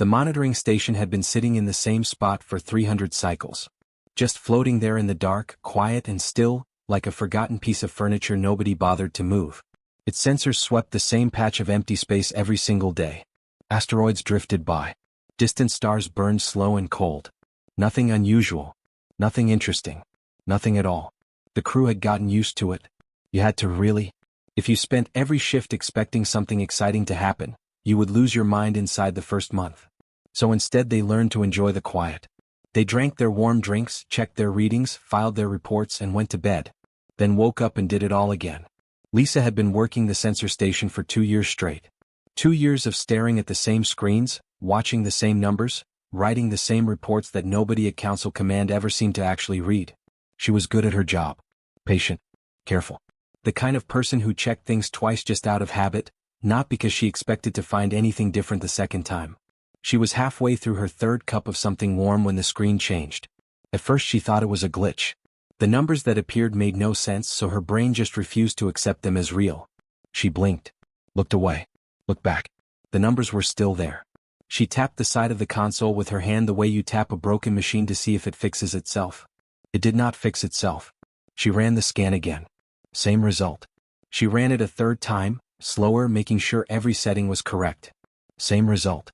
The monitoring station had been sitting in the same spot for 300 cycles. Just floating there in the dark, quiet and still, like a forgotten piece of furniture nobody bothered to move. Its sensors swept the same patch of empty space every single day. Asteroids drifted by. Distant stars burned slow and cold. Nothing unusual. Nothing interesting. Nothing at all. The crew had gotten used to it. You had to really. If you spent every shift expecting something exciting to happen, you would lose your mind inside the first month. So instead they learned to enjoy the quiet. They drank their warm drinks, checked their readings, filed their reports and went to bed. Then woke up and did it all again. Lisa had been working the sensor station for 2 years straight. 2 years of staring at the same screens, watching the same numbers, writing the same reports that nobody at Council Command ever seemed to actually read. She was good at her job. Patient. Careful. The kind of person who checked things twice just out of habit, not because she expected to find anything different the second time. She was halfway through her third cup of something warm when the screen changed. At first she thought it was a glitch. The numbers that appeared made no sense, so her brain just refused to accept them as real. She blinked. Looked away. Looked back. The numbers were still there. She tapped the side of the console with her hand the way you tap a broken machine to see if it fixes itself. It did not fix itself. She ran the scan again. Same result. She ran it a third time, slower, making sure every setting was correct. Same result.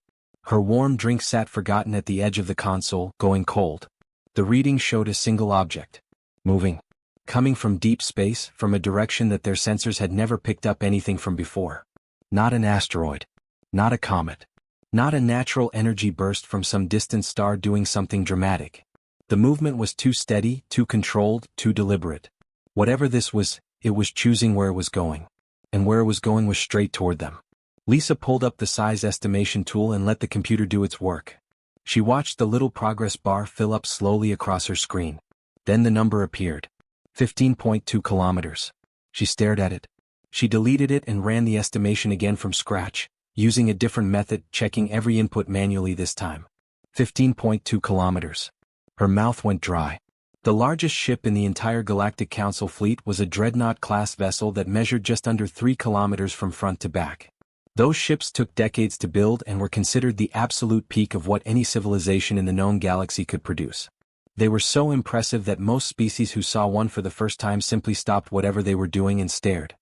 Her warm drink sat forgotten at the edge of the console, going cold. The reading showed a single object. Moving. Coming from deep space, from a direction that their sensors had never picked up anything from before. Not an asteroid. Not a comet. Not a natural energy burst from some distant star doing something dramatic. The movement was too steady, too controlled, too deliberate. Whatever this was, it was choosing where it was going. And where it was going was straight toward them. Lisa pulled up the size estimation tool and let the computer do its work. She watched the little progress bar fill up slowly across her screen. Then the number appeared. 15.2 kilometers. She stared at it. She deleted it and ran the estimation again from scratch, using a different method, checking every input manually this time. 15.2 kilometers. Her mouth went dry. The largest ship in the entire Galactic Council fleet was a Dreadnought-class vessel that measured just under 3 kilometers from front to back. Those ships took decades to build and were considered the absolute peak of what any civilization in the known galaxy could produce. They were so impressive that most species who saw one for the first time simply stopped whatever they were doing and stared.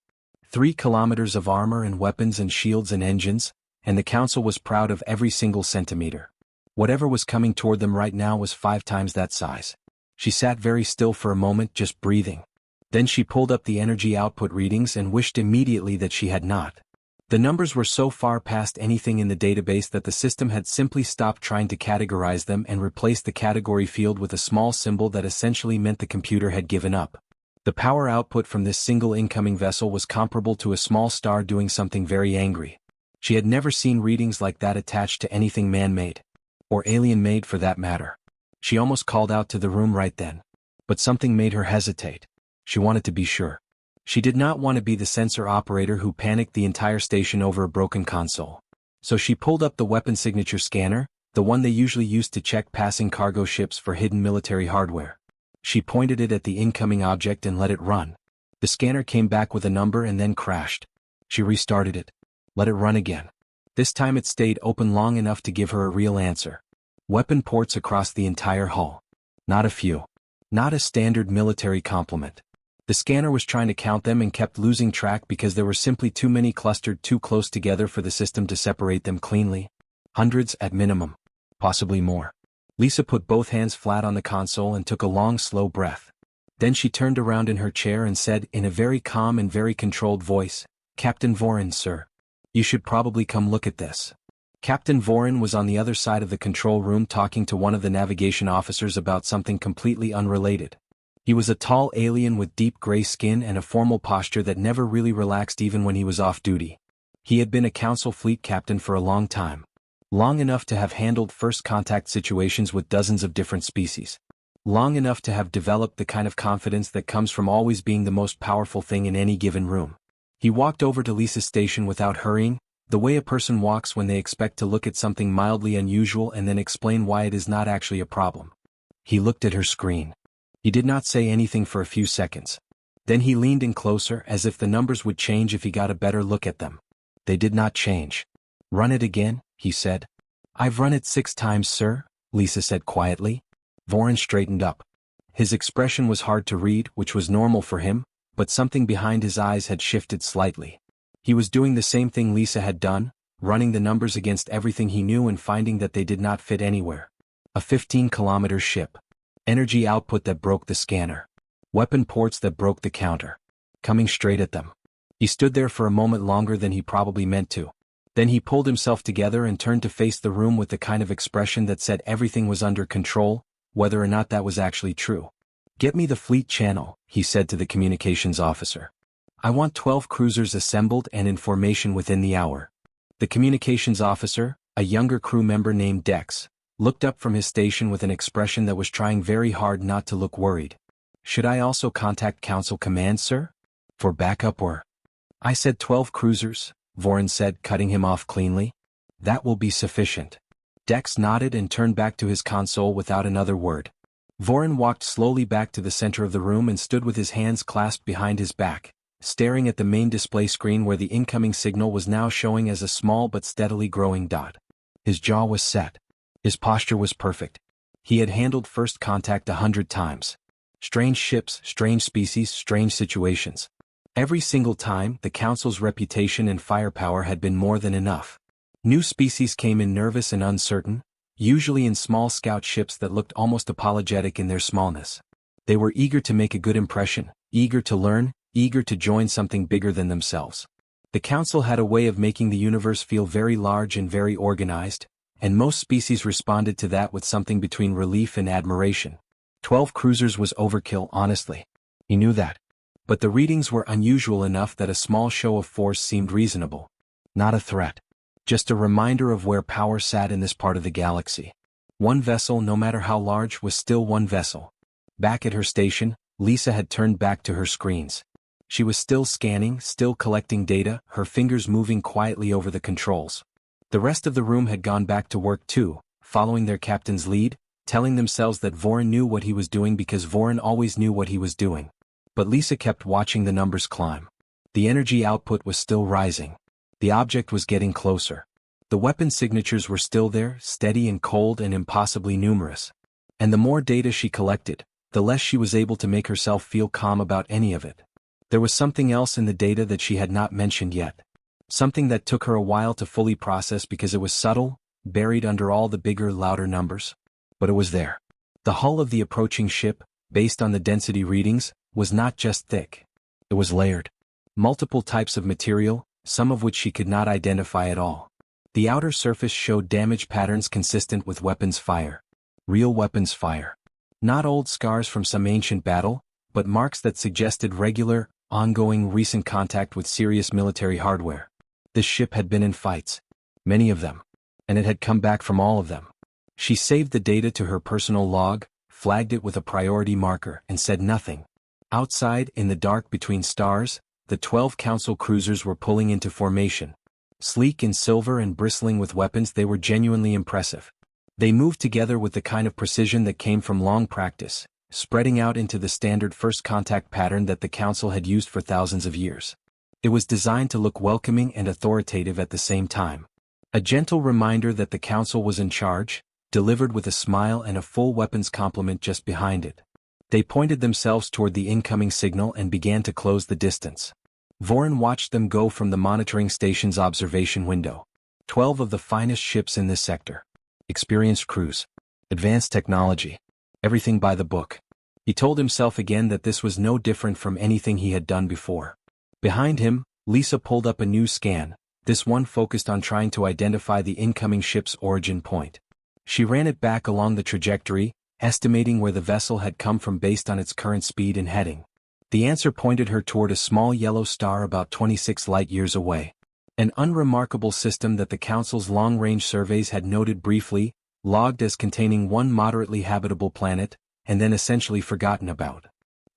3 kilometers of armor and weapons and shields and engines, and the Council was proud of every single centimeter. Whatever was coming toward them right now was 5 times that size. She sat very still for a moment, just breathing. Then she pulled up the energy output readings and wished immediately that she had not. The numbers were so far past anything in the database that the system had simply stopped trying to categorize them and replaced the category field with a small symbol that essentially meant the computer had given up. The power output from this single incoming vessel was comparable to a small star doing something very angry. She had never seen readings like that attached to anything man-made. Or alien-made for that matter. She almost called out to the room right then. But something made her hesitate. She wanted to be sure. She did not want to be the sensor operator who panicked the entire station over a broken console. So she pulled up the weapon signature scanner, the one they usually used to check passing cargo ships for hidden military hardware. She pointed it at the incoming object and let it run. The scanner came back with a number and then crashed. She restarted it. Let it run again. This time it stayed open long enough to give her a real answer. Weapon ports across the entire hull. Not a few. Not a standard military complement. The scanner was trying to count them and kept losing track because there were simply too many clustered too close together for the system to separate them cleanly. Hundreds at minimum. Possibly more. Lisa put both hands flat on the console and took a long, slow breath. Then she turned around in her chair and said in a very calm and very controlled voice, "Captain Vorin, sir. You should probably come look at this." Captain Vorin was on the other side of the control room talking to one of the navigation officers about something completely unrelated. He was a tall alien with deep gray skin and a formal posture that never really relaxed even when he was off duty. He had been a Council fleet captain for a long time. Long enough to have handled first contact situations with dozens of different species. Long enough to have developed the kind of confidence that comes from always being the most powerful thing in any given room. He walked over to Lisa's station without hurrying, the way a person walks when they expect to look at something mildly unusual and then explain why it is not actually a problem. He looked at her screen. He did not say anything for a few seconds. Then he leaned in closer as if the numbers would change if he got a better look at them. They did not change. "Run it again," he said. I've run it 6 times, sir, Lisa said quietly. Voren straightened up. His expression was hard to read, which was normal for him, but something behind his eyes had shifted slightly. He was doing the same thing Lisa had done, running the numbers against everything he knew and finding that they did not fit anywhere. A 15-kilometer ship. Energy output that broke the scanner. Weapon ports that broke the counter. Coming straight at them. He stood there for a moment longer than he probably meant to. Then he pulled himself together and turned to face the room with the kind of expression that said everything was under control, whether or not that was actually true. "Get me the fleet channel," he said to the communications officer. "I want 12 cruisers assembled and in formation within the hour." The communications officer, a younger crew member named Dex, looked up from his station with an expression that was trying very hard not to look worried. "Should I also contact Council Command, sir? For backup or?" "I said 12 cruisers," Voren said, cutting him off cleanly. "That will be sufficient." Dex nodded and turned back to his console without another word. Voren walked slowly back to the center of the room and stood with his hands clasped behind his back, staring at the main display screen where the incoming signal was now showing as a small but steadily growing dot. His jaw was set. His posture was perfect. He had handled first contact 100 times. Strange ships, strange species, strange situations. Every single time, the Council's reputation and firepower had been more than enough. New species came in nervous and uncertain, usually in small scout ships that looked almost apologetic in their smallness. They were eager to make a good impression, eager to learn, eager to join something bigger than themselves. The Council had a way of making the universe feel very large and very organized, and most species responded to that with something between relief and admiration. 12 cruisers was overkill, honestly. He knew that. But the readings were unusual enough that a small show of force seemed reasonable. Not a threat. Just a reminder of where power sat in this part of the galaxy. One vessel, no matter how large, was still one vessel. Back at her station, Lisa had turned back to her screens. She was still scanning, still collecting data, her fingers moving quietly over the controls. The rest of the room had gone back to work too, following their captain's lead, telling themselves that Voren knew what he was doing because Voren always knew what he was doing. But Lisa kept watching the numbers climb. The energy output was still rising. The object was getting closer. The weapon signatures were still there, steady and cold and impossibly numerous. And the more data she collected, the less she was able to make herself feel calm about any of it. There was something else in the data that she had not mentioned yet. Something that took her a while to fully process because it was subtle, buried under all the bigger, louder numbers. But it was there. The hull of the approaching ship, based on the density readings, was not just thick. It was layered. Multiple types of material, some of which she could not identify at all. The outer surface showed damage patterns consistent with weapons fire. Real weapons fire. Not old scars from some ancient battle, but marks that suggested regular, ongoing recent contact with serious military hardware. This ship had been in fights. Many of them. And it had come back from all of them. She saved the data to her personal log, flagged it with a priority marker, and said nothing. Outside, in the dark between stars, the 12 Council cruisers were pulling into formation. Sleek in silver and bristling with weapons, they were genuinely impressive. They moved together with the kind of precision that came from long practice, spreading out into the standard first contact pattern that the Council had used for thousands of years. It was designed to look welcoming and authoritative at the same time. A gentle reminder that the Council was in charge, delivered with a smile and a full weapons complement just behind it. They pointed themselves toward the incoming signal and began to close the distance. Voren watched them go from the monitoring station's observation window. 12 of the finest ships in this sector. Experienced crews. Advanced technology. Everything by the book. He told himself again that this was no different from anything he had done before. Behind him, Lisa pulled up a new scan, this one focused on trying to identify the incoming ship's origin point. She ran it back along the trajectory, estimating where the vessel had come from based on its current speed and heading. The answer pointed her toward a small yellow star about 26 light-years away. An unremarkable system that the Council's long-range surveys had noted briefly, logged as containing one moderately habitable planet, and then essentially forgotten about.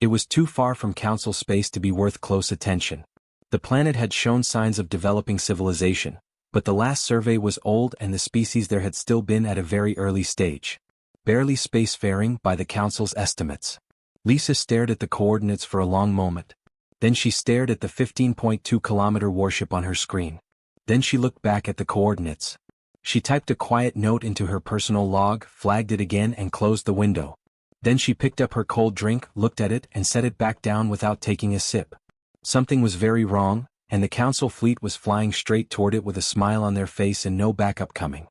It was too far from Council space to be worth close attention. The planet had shown signs of developing civilization, but the last survey was old and the species there had still been at a very early stage. Barely spacefaring by the Council's estimates. Lisa stared at the coordinates for a long moment. Then she stared at the 15.2-kilometer warship on her screen. Then she looked back at the coordinates. She typed a quiet note into her personal log, flagged it again and closed the window. Then she picked up her cold drink, looked at it and set it back down without taking a sip. Something was very wrong, and the council fleet was flying straight toward it with a smile on their face and no backup coming.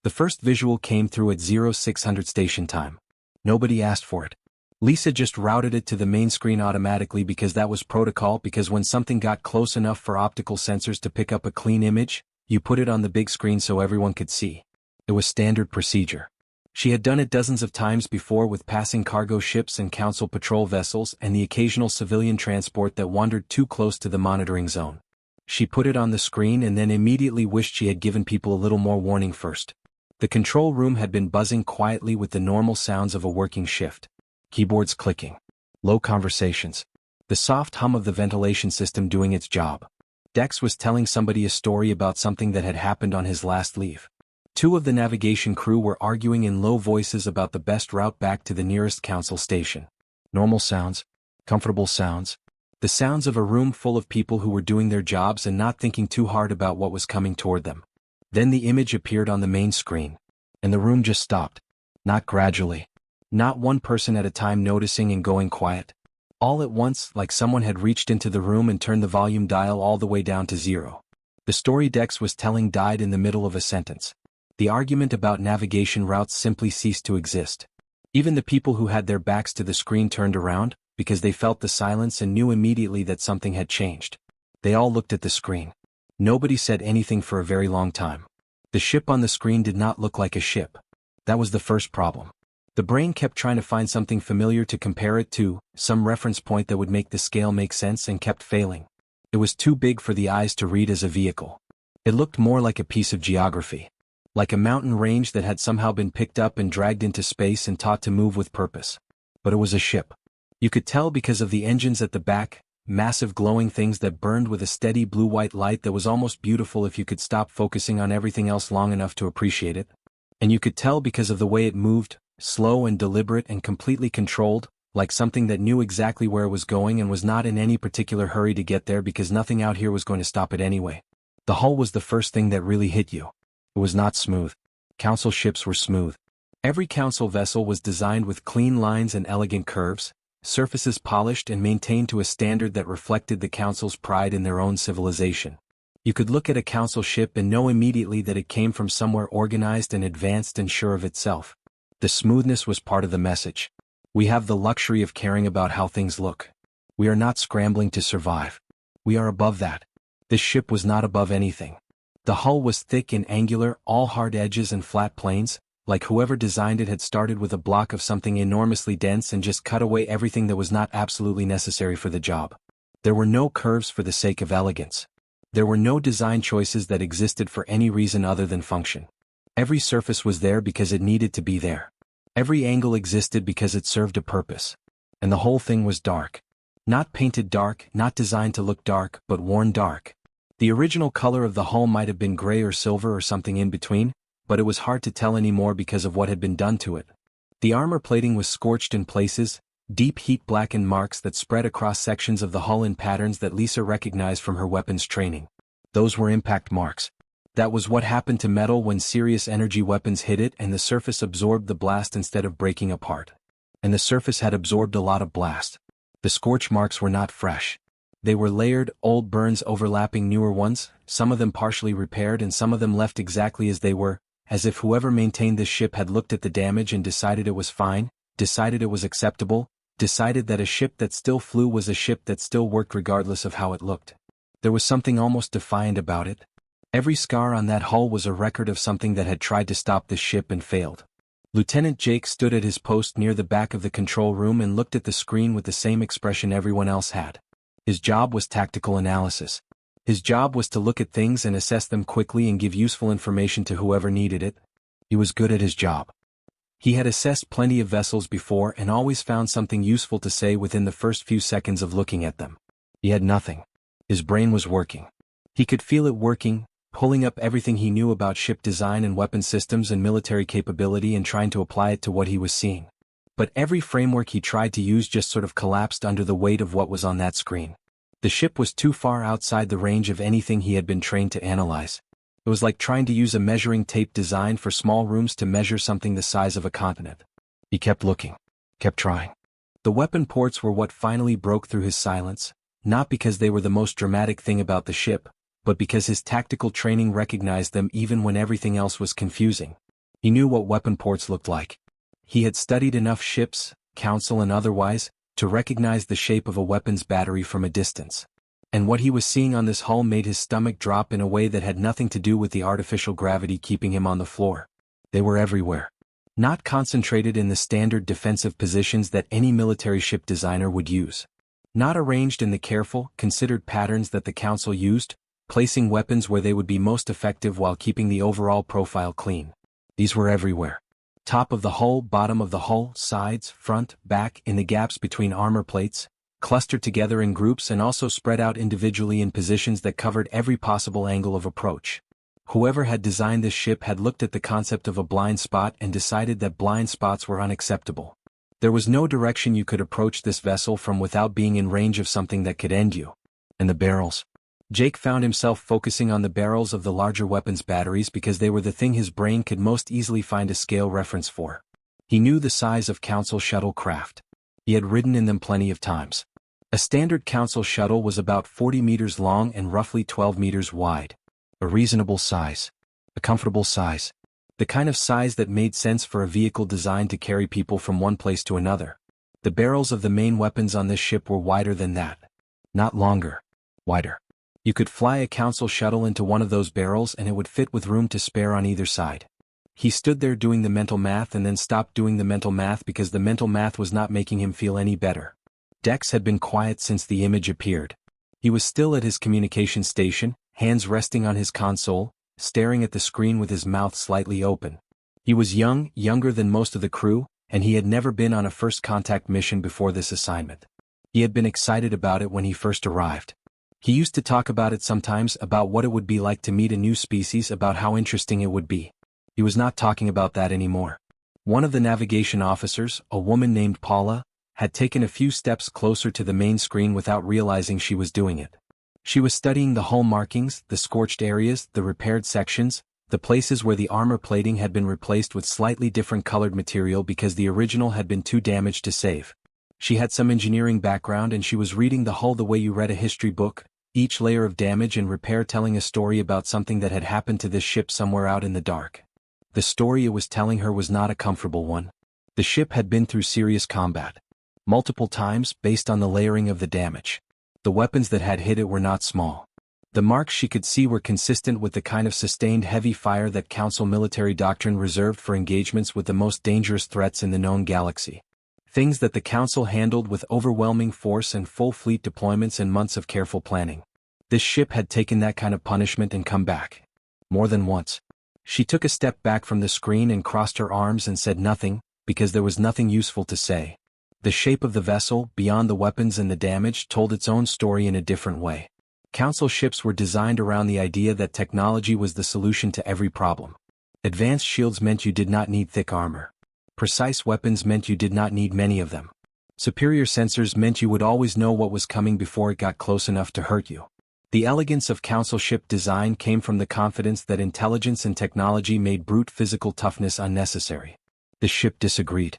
The first visual came through at 0600 station time. Nobody asked for it. Lisa just routed it to the main screen automatically because that was protocol, because when something got close enough for optical sensors to pick up a clean image, you put it on the big screen so everyone could see. It was standard procedure. She had done it dozens of times before with passing cargo ships and council patrol vessels and the occasional civilian transport that wandered too close to the monitoring zone. She put it on the screen and then immediately wished she had given people a little more warning first. The control room had been buzzing quietly with the normal sounds of a working shift. Keyboards clicking. Low conversations. The soft hum of the ventilation system doing its job. Dex was telling somebody a story about something that had happened on his last leave. Two of the navigation crew were arguing in low voices about the best route back to the nearest council station. Normal sounds. Comfortable sounds. The sounds of a room full of people who were doing their jobs and not thinking too hard about what was coming toward them. Then the image appeared on the main screen. And the room just stopped. Not gradually. Not one person at a time noticing and going quiet. All at once, like someone had reached into the room and turned the volume dial all the way down to 0. The story Dex was telling died in the middle of a sentence. The argument about navigation routes simply ceased to exist. Even the people who had their backs to the screen turned around, because they felt the silence and knew immediately that something had changed. They all looked at the screen. Nobody said anything for a very long time. The ship on the screen did not look like a ship. That was the first problem. The brain kept trying to find something familiar to compare it to, some reference point that would make the scale make sense, and kept failing. It was too big for the eyes to read as a vehicle. It looked more like a piece of geography. Like a mountain range that had somehow been picked up and dragged into space and taught to move with purpose. But it was a ship. You could tell because of the engines at the back, massive glowing things that burned with a steady blue-white light that was almost beautiful if you could stop focusing on everything else long enough to appreciate it. And you could tell because of the way it moved, slow and deliberate and completely controlled, like something that knew exactly where it was going and was not in any particular hurry to get there because nothing out here was going to stop it anyway. The hull was the first thing that really hit you. It was not smooth. Council ships were smooth. Every council vessel was designed with clean lines and elegant curves, surfaces polished and maintained to a standard that reflected the council's pride in their own civilization. You could look at a council ship and know immediately that it came from somewhere organized and advanced and sure of itself. The smoothness was part of the message. We have the luxury of caring about how things look. We are not scrambling to survive. We are above that. This ship was not above anything. The hull was thick and angular, all hard edges and flat planes, like whoever designed it had started with a block of something enormously dense and just cut away everything that was not absolutely necessary for the job. There were no curves for the sake of elegance. There were no design choices that existed for any reason other than function. Every surface was there because it needed to be there. Every angle existed because it served a purpose. And the whole thing was dark. Not painted dark, not designed to look dark, but worn dark. The original color of the hull might have been gray or silver or something in between, but it was hard to tell anymore because of what had been done to it. The armor plating was scorched in places, deep heat blackened marks that spread across sections of the hull in patterns that Lisa recognized from her weapons training. Those were impact marks. That was what happened to metal when serious energy weapons hit it and the surface absorbed the blast instead of breaking apart. And the surface had absorbed a lot of blast. The scorch marks were not fresh. They were layered, old burns overlapping newer ones, some of them partially repaired and some of them left exactly as they were, as if whoever maintained this ship had looked at the damage and decided it was fine, decided it was acceptable, decided that a ship that still flew was a ship that still worked regardless of how it looked. There was something almost defiant about it. Every scar on that hull was a record of something that had tried to stop the ship and failed. Lieutenant Jake stood at his post near the back of the control room and looked at the screen with the same expression everyone else had. His job was tactical analysis. His job was to look at things and assess them quickly and give useful information to whoever needed it. He was good at his job. He had assessed plenty of vessels before and always found something useful to say within the first few seconds of looking at them. He had nothing. His brain was working. He could feel it working, pulling up everything he knew about ship design and weapon systems and military capability and trying to apply it to what he was seeing. But every framework he tried to use just sort of collapsed under the weight of what was on that screen. The ship was too far outside the range of anything he had been trained to analyze. It was like trying to use a measuring tape designed for small rooms to measure something the size of a continent. He kept looking, kept trying. The weapon ports were what finally broke through his silence, not because they were the most dramatic thing about the ship, but because his tactical training recognized them even when everything else was confusing. He knew what weapon ports looked like. He had studied enough ships, council and otherwise, to recognize the shape of a weapons battery from a distance. And what he was seeing on this hull made his stomach drop in a way that had nothing to do with the artificial gravity keeping him on the floor. They were everywhere. Not concentrated in the standard defensive positions that any military ship designer would use. Not arranged in the careful, considered patterns that the council used, placing weapons where they would be most effective while keeping the overall profile clean. These were everywhere. Top of the hull, bottom of the hull, sides, front, back, in the gaps between armor plates, clustered together in groups and also spread out individually in positions that covered every possible angle of approach. Whoever had designed this ship had looked at the concept of a blind spot and decided that blind spots were unacceptable. There was no direction you could approach this vessel from without being in range of something that could end you. And the barrels. Jake found himself focusing on the barrels of the larger weapons batteries because they were the thing his brain could most easily find a scale reference for. He knew the size of Council shuttle craft. He had ridden in them plenty of times. A standard Council shuttle was about 40 meters long and roughly 12 meters wide. A reasonable size. A comfortable size. The kind of size that made sense for a vehicle designed to carry people from one place to another. The barrels of the main weapons on this ship were wider than that. Not longer. Wider. You could fly a Council shuttle into one of those barrels and it would fit with room to spare on either side. He stood there doing the mental math and then stopped doing the mental math because the mental math was not making him feel any better. Dex had been quiet since the image appeared. He was still at his communication station, hands resting on his console, staring at the screen with his mouth slightly open. He was young, younger than most of the crew, and he had never been on a first contact mission before this assignment. He had been excited about it when he first arrived. He used to talk about it sometimes, about what it would be like to meet a new species, about how interesting it would be. He was not talking about that anymore. One of the navigation officers, a woman named Paula, had taken a few steps closer to the main screen without realizing she was doing it. She was studying the hull markings, the scorched areas, the repaired sections, the places where the armor plating had been replaced with slightly different colored material because the original had been too damaged to save. She had some engineering background and she was reading the hull the way you read a history book, each layer of damage and repair telling a story about something that had happened to this ship somewhere out in the dark. The story it was telling her was not a comfortable one. The ship had been through serious combat. Multiple times, based on the layering of the damage. The weapons that had hit it were not small. The marks she could see were consistent with the kind of sustained heavy fire that Council military doctrine reserved for engagements with the most dangerous threats in the known galaxy. Things that the Council handled with overwhelming force and full fleet deployments and months of careful planning. This ship had taken that kind of punishment and come back. More than once. She took a step back from the screen and crossed her arms and said nothing, because there was nothing useful to say. The shape of the vessel, beyond the weapons and the damage, told its own story in a different way. Council ships were designed around the idea that technology was the solution to every problem. Advanced shields meant you did not need thick armor. Precise weapons meant you did not need many of them. Superior sensors meant you would always know what was coming before it got close enough to hurt you. The elegance of Council ship design came from the confidence that intelligence and technology made brute physical toughness unnecessary. The ship disagreed.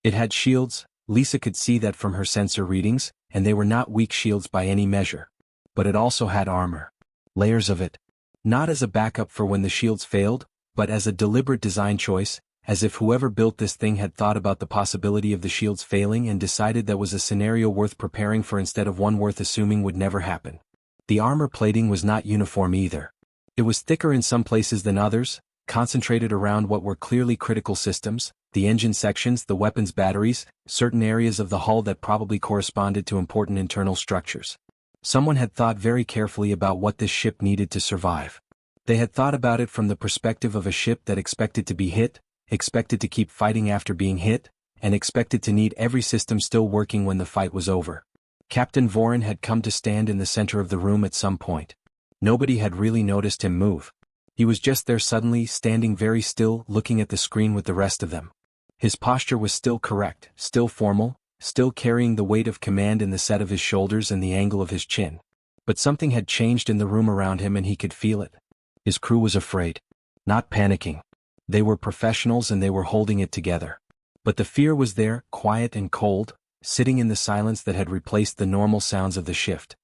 It had shields, Lisa could see that from her sensor readings, and they were not weak shields by any measure. But it also had armor. Layers of it. Not as a backup for when the shields failed, but as a deliberate design choice, as if whoever built this thing had thought about the possibility of the shields failing and decided that was a scenario worth preparing for instead of one worth assuming would never happen. The armor plating was not uniform either. It was thicker in some places than others, concentrated around what were clearly critical systems, the engine sections, the weapons batteries, certain areas of the hull that probably corresponded to important internal structures. Someone had thought very carefully about what this ship needed to survive. They had thought about it from the perspective of a ship that expected to be hit, expected to keep fighting after being hit, and expected to need every system still working when the fight was over. Captain Vorin had come to stand in the center of the room at some point. Nobody had really noticed him move. He was just there suddenly, standing very still, looking at the screen with the rest of them. His posture was still correct, still formal, still carrying the weight of command in the set of his shoulders and the angle of his chin. But something had changed in the room around him and he could feel it. His crew was afraid. Not panicking. They were professionals and they were holding it together. But the fear was there, quiet and cold, sitting in the silence that had replaced the normal sounds of the shift.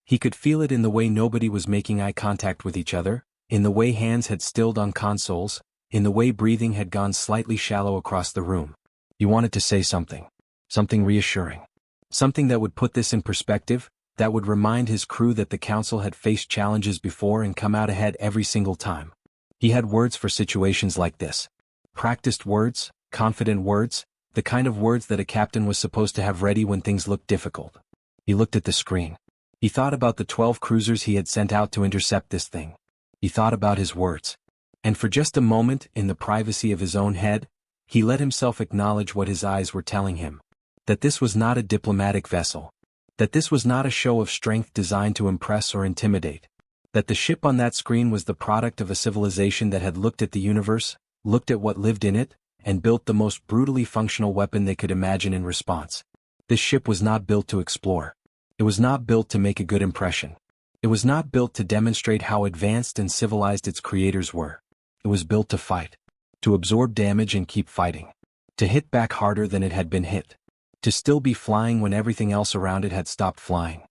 He could feel it in the way nobody was making eye contact with each other, in the way hands had stilled on consoles, in the way breathing had gone slightly shallow across the room. He wanted to say something. Something reassuring. Something that would put this in perspective, that would remind his crew that the council had faced challenges before and come out ahead every single time. He had words for situations like this. Practiced words, confident words, the kind of words that a captain was supposed to have ready when things looked difficult. He looked at the screen. He thought about the 12 cruisers he had sent out to intercept this thing. He thought about his words. And for just a moment, in the privacy of his own head, he let himself acknowledge what his eyes were telling him. That this was not a diplomatic vessel. That this was not a show of strength designed to impress or intimidate. That the ship on that screen was the product of a civilization that had looked at the universe, looked at what lived in it, and built the most brutally functional weapon they could imagine in response. This ship was not built to explore. It was not built to make a good impression. It was not built to demonstrate how advanced and civilized its creators were. It was built to fight. To absorb damage and keep fighting. To hit back harder than it had been hit. To still be flying when everything else around it had stopped flying.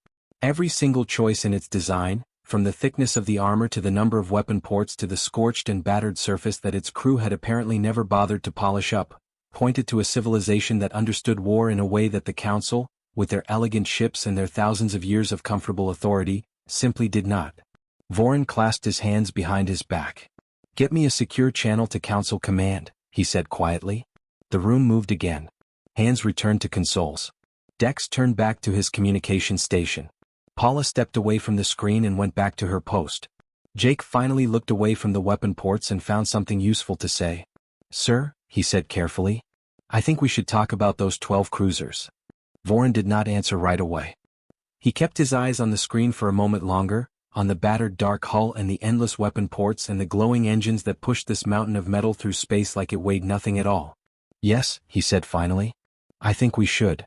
Every single choice in its design, from the thickness of the armor to the number of weapon ports to the scorched and battered surface that its crew had apparently never bothered to polish up, pointed to a civilization that understood war in a way that the Council, with their elegant ships and their thousands of years of comfortable authority, simply did not. Vorin clasped his hands behind his back. "Get me a secure channel to Council Command," he said quietly. The room moved again. Hands returned to consoles. Dex turned back to his communication station. Paula stepped away from the screen and went back to her post. Jake finally looked away from the weapon ports and found something useful to say. "Sir," he said carefully, "I think we should talk about those 12 cruisers." Vorin did not answer right away. He kept his eyes on the screen for a moment longer, on the battered dark hull and the endless weapon ports and the glowing engines that pushed this mountain of metal through space like it weighed nothing at all. "Yes," he said finally. "I think we should."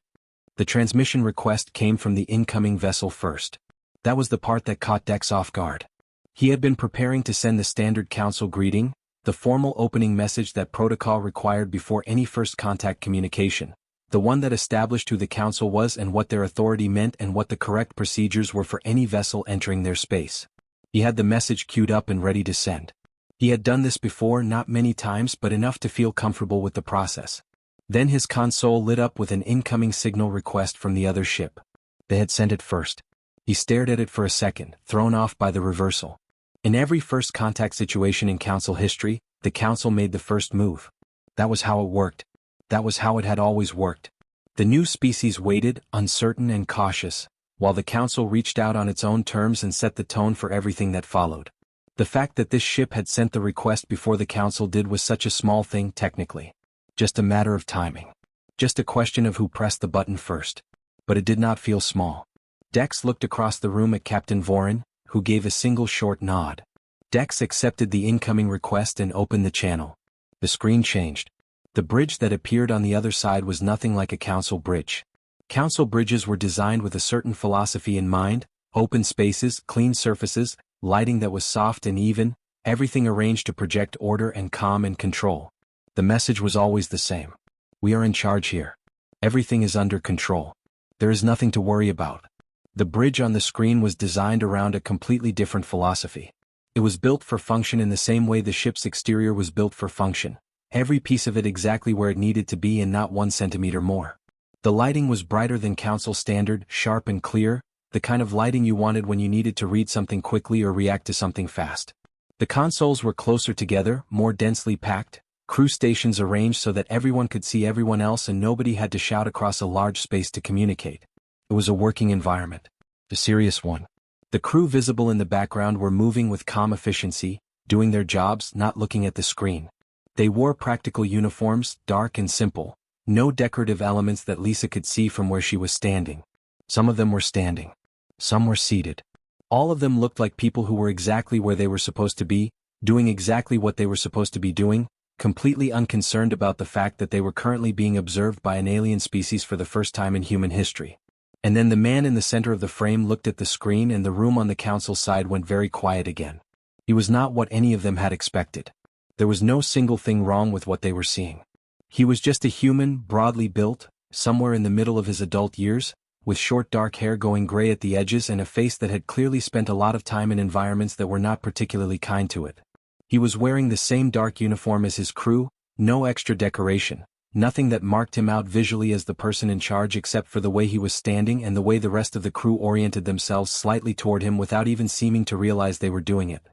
The transmission request came from the incoming vessel first. That was the part that caught Dex off guard. He had been preparing to send the standard council greeting, the formal opening message that protocol required before any first contact communication. The one that established who the council was and what their authority meant and what the correct procedures were for any vessel entering their space. He had the message queued up and ready to send. He had done this before, not many times but enough to feel comfortable with the process. Then his console lit up with an incoming signal request from the other ship. They had sent it first. He stared at it for a second, thrown off by the reversal. In every first contact situation in council history, the council made the first move. That was how it worked. That was how it had always worked. The new species waited, uncertain and cautious, while the council reached out on its own terms and set the tone for everything that followed. The fact that this ship had sent the request before the council did was such a small thing technically. Just a matter of timing. Just a question of who pressed the button first. But it did not feel small. Dex looked across the room at Captain Vorin, who gave a single short nod. Dex accepted the incoming request and opened the channel. The screen changed. The bridge that appeared on the other side was nothing like a council bridge. Council bridges were designed with a certain philosophy in mind: open spaces, clean surfaces, lighting that was soft and even, everything arranged to project order and calm and control. The message was always the same. We are in charge here. Everything is under control. There is nothing to worry about. The bridge on the screen was designed around a completely different philosophy. It was built for function in the same way the ship's exterior was built for function. Every piece of it exactly where it needed to be and not 1 centimeter more. The lighting was brighter than council standard, sharp and clear, the kind of lighting you wanted when you needed to read something quickly or react to something fast. The consoles were closer together, more densely packed, crew stations arranged so that everyone could see everyone else and nobody had to shout across a large space to communicate. It was a working environment. A serious one. The crew visible in the background were moving with calm efficiency, doing their jobs, not looking at the screen. They wore practical uniforms, dark and simple, no decorative elements that Lisa could see from where she was standing. Some of them were standing. Some were seated. All of them looked like people who were exactly where they were supposed to be, doing exactly what they were supposed to be doing, completely unconcerned about the fact that they were currently being observed by an alien species for the first time in human history. And then the man in the center of the frame looked at the screen and the room on the council side went very quiet again. He was not what any of them had expected. There was no single thing wrong with what they were seeing. He was just a human, broadly built, somewhere in the middle of his adult years, with short dark hair going gray at the edges and a face that had clearly spent a lot of time in environments that were not particularly kind to it. He was wearing the same dark uniform as his crew, no extra decoration, nothing that marked him out visually as the person in charge except for the way he was standing and the way the rest of the crew oriented themselves slightly toward him without even seeming to realize they were doing it.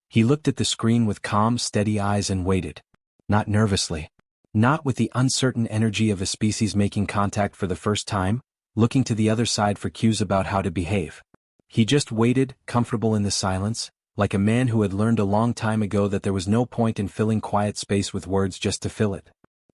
He looked at the screen with calm, steady eyes and waited. Not nervously. Not with the uncertain energy of a species making contact for the first time, looking to the other side for cues about how to behave. He just waited, comfortable in the silence, like a man who had learned a long time ago that there was no point in filling quiet space with words just to fill it.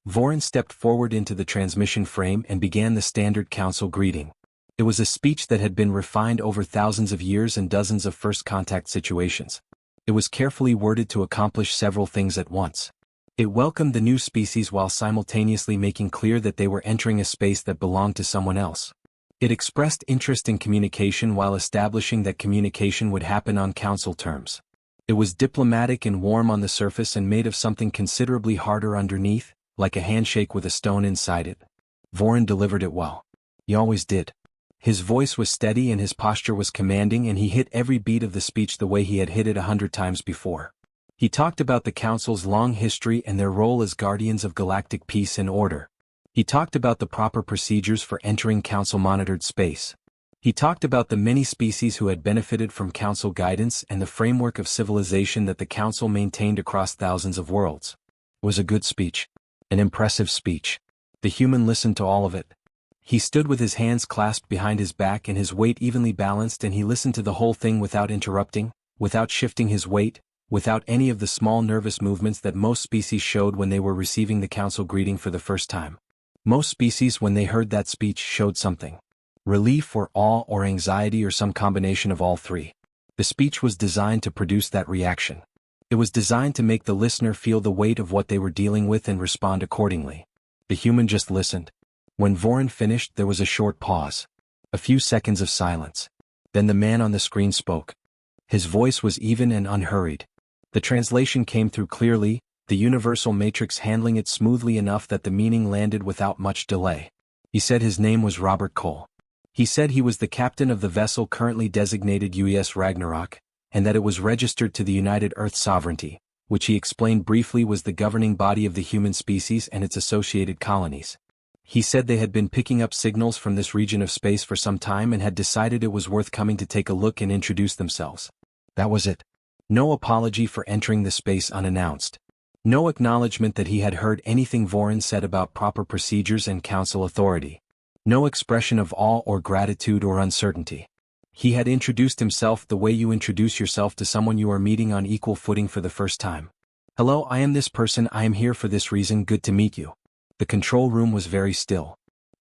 Vorin stepped forward into the transmission frame and began the standard council greeting. It was a speech that had been refined over thousands of years and dozens of first contact situations. It was carefully worded to accomplish several things at once. It welcomed the new species while simultaneously making clear that they were entering a space that belonged to someone else. It expressed interest in communication while establishing that communication would happen on council terms. It was diplomatic and warm on the surface and made of something considerably harder underneath, like a handshake with a stone inside it. Vorin delivered it well. He always did. His voice was steady and his posture was commanding, and he hit every beat of the speech the way he had hit it 100 times before. He talked about the Council's long history and their role as guardians of galactic peace and order. He talked about the proper procedures for entering Council-monitored space. He talked about the many species who had benefited from Council guidance and the framework of civilization that the Council maintained across thousands of worlds. It was a good speech. An impressive speech. The human listened to all of it. He stood with his hands clasped behind his back and his weight evenly balanced, and he listened to the whole thing without interrupting, without shifting his weight, without any of the small nervous movements that most species showed when they were receiving the council greeting for the first time. Most species, when they heard that speech, showed something. Relief or awe or anxiety or some combination of all three. The speech was designed to produce that reaction. It was designed to make the listener feel the weight of what they were dealing with and respond accordingly. The human just listened. When Vorin finished, there was a short pause. A few seconds of silence. Then the man on the screen spoke. His voice was even and unhurried. The translation came through clearly, the universal matrix handling it smoothly enough that the meaning landed without much delay. He said his name was Robert Cole. He said he was the captain of the vessel currently designated UES Ragnarok, and that it was registered to the United Earth Sovereignty, which he explained briefly was the governing body of the human species and its associated colonies. He said they had been picking up signals from this region of space for some time and had decided it was worth coming to take a look and introduce themselves. That was it. No apology for entering the space unannounced. No acknowledgement that he had heard anything Vorin said about proper procedures and council authority. No expression of awe or gratitude or uncertainty. He had introduced himself the way you introduce yourself to someone you are meeting on equal footing for the first time. Hello, I am this person, I am here for this reason, good to meet you. The control room was very still.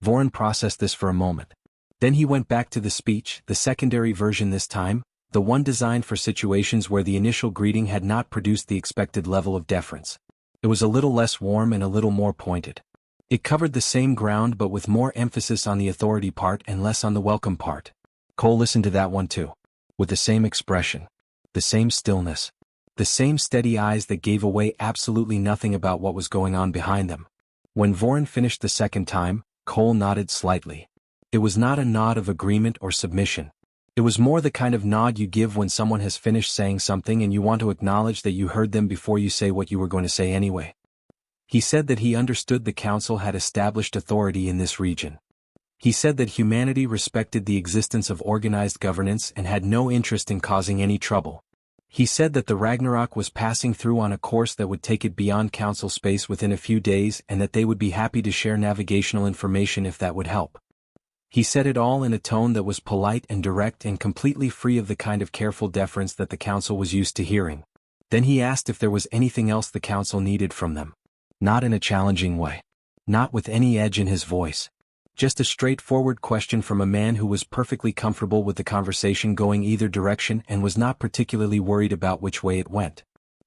Vorin processed this for a moment. Then he went back to the speech, the secondary version this time, the one designed for situations where the initial greeting had not produced the expected level of deference. It was a little less warm and a little more pointed. It covered the same ground but with more emphasis on the authority part and less on the welcome part. Cole listened to that one too. With the same expression. The same stillness. The same steady eyes that gave away absolutely nothing about what was going on behind them. When Vorin finished the second time, Cole nodded slightly. It was not a nod of agreement or submission. It was more the kind of nod you give when someone has finished saying something and you want to acknowledge that you heard them before you say what you were going to say anyway. He said that he understood the council had established authority in this region. He said that humanity respected the existence of organized governance and had no interest in causing any trouble. He said that the Ragnarok was passing through on a course that would take it beyond council space within a few days and that they would be happy to share navigational information if that would help. He said it all in a tone that was polite and direct and completely free of the kind of careful deference that the council was used to hearing. Then he asked if there was anything else the council needed from them. Not in a challenging way. Not with any edge in his voice. Just a straightforward question from a man who was perfectly comfortable with the conversation going either direction and was not particularly worried about which way it went.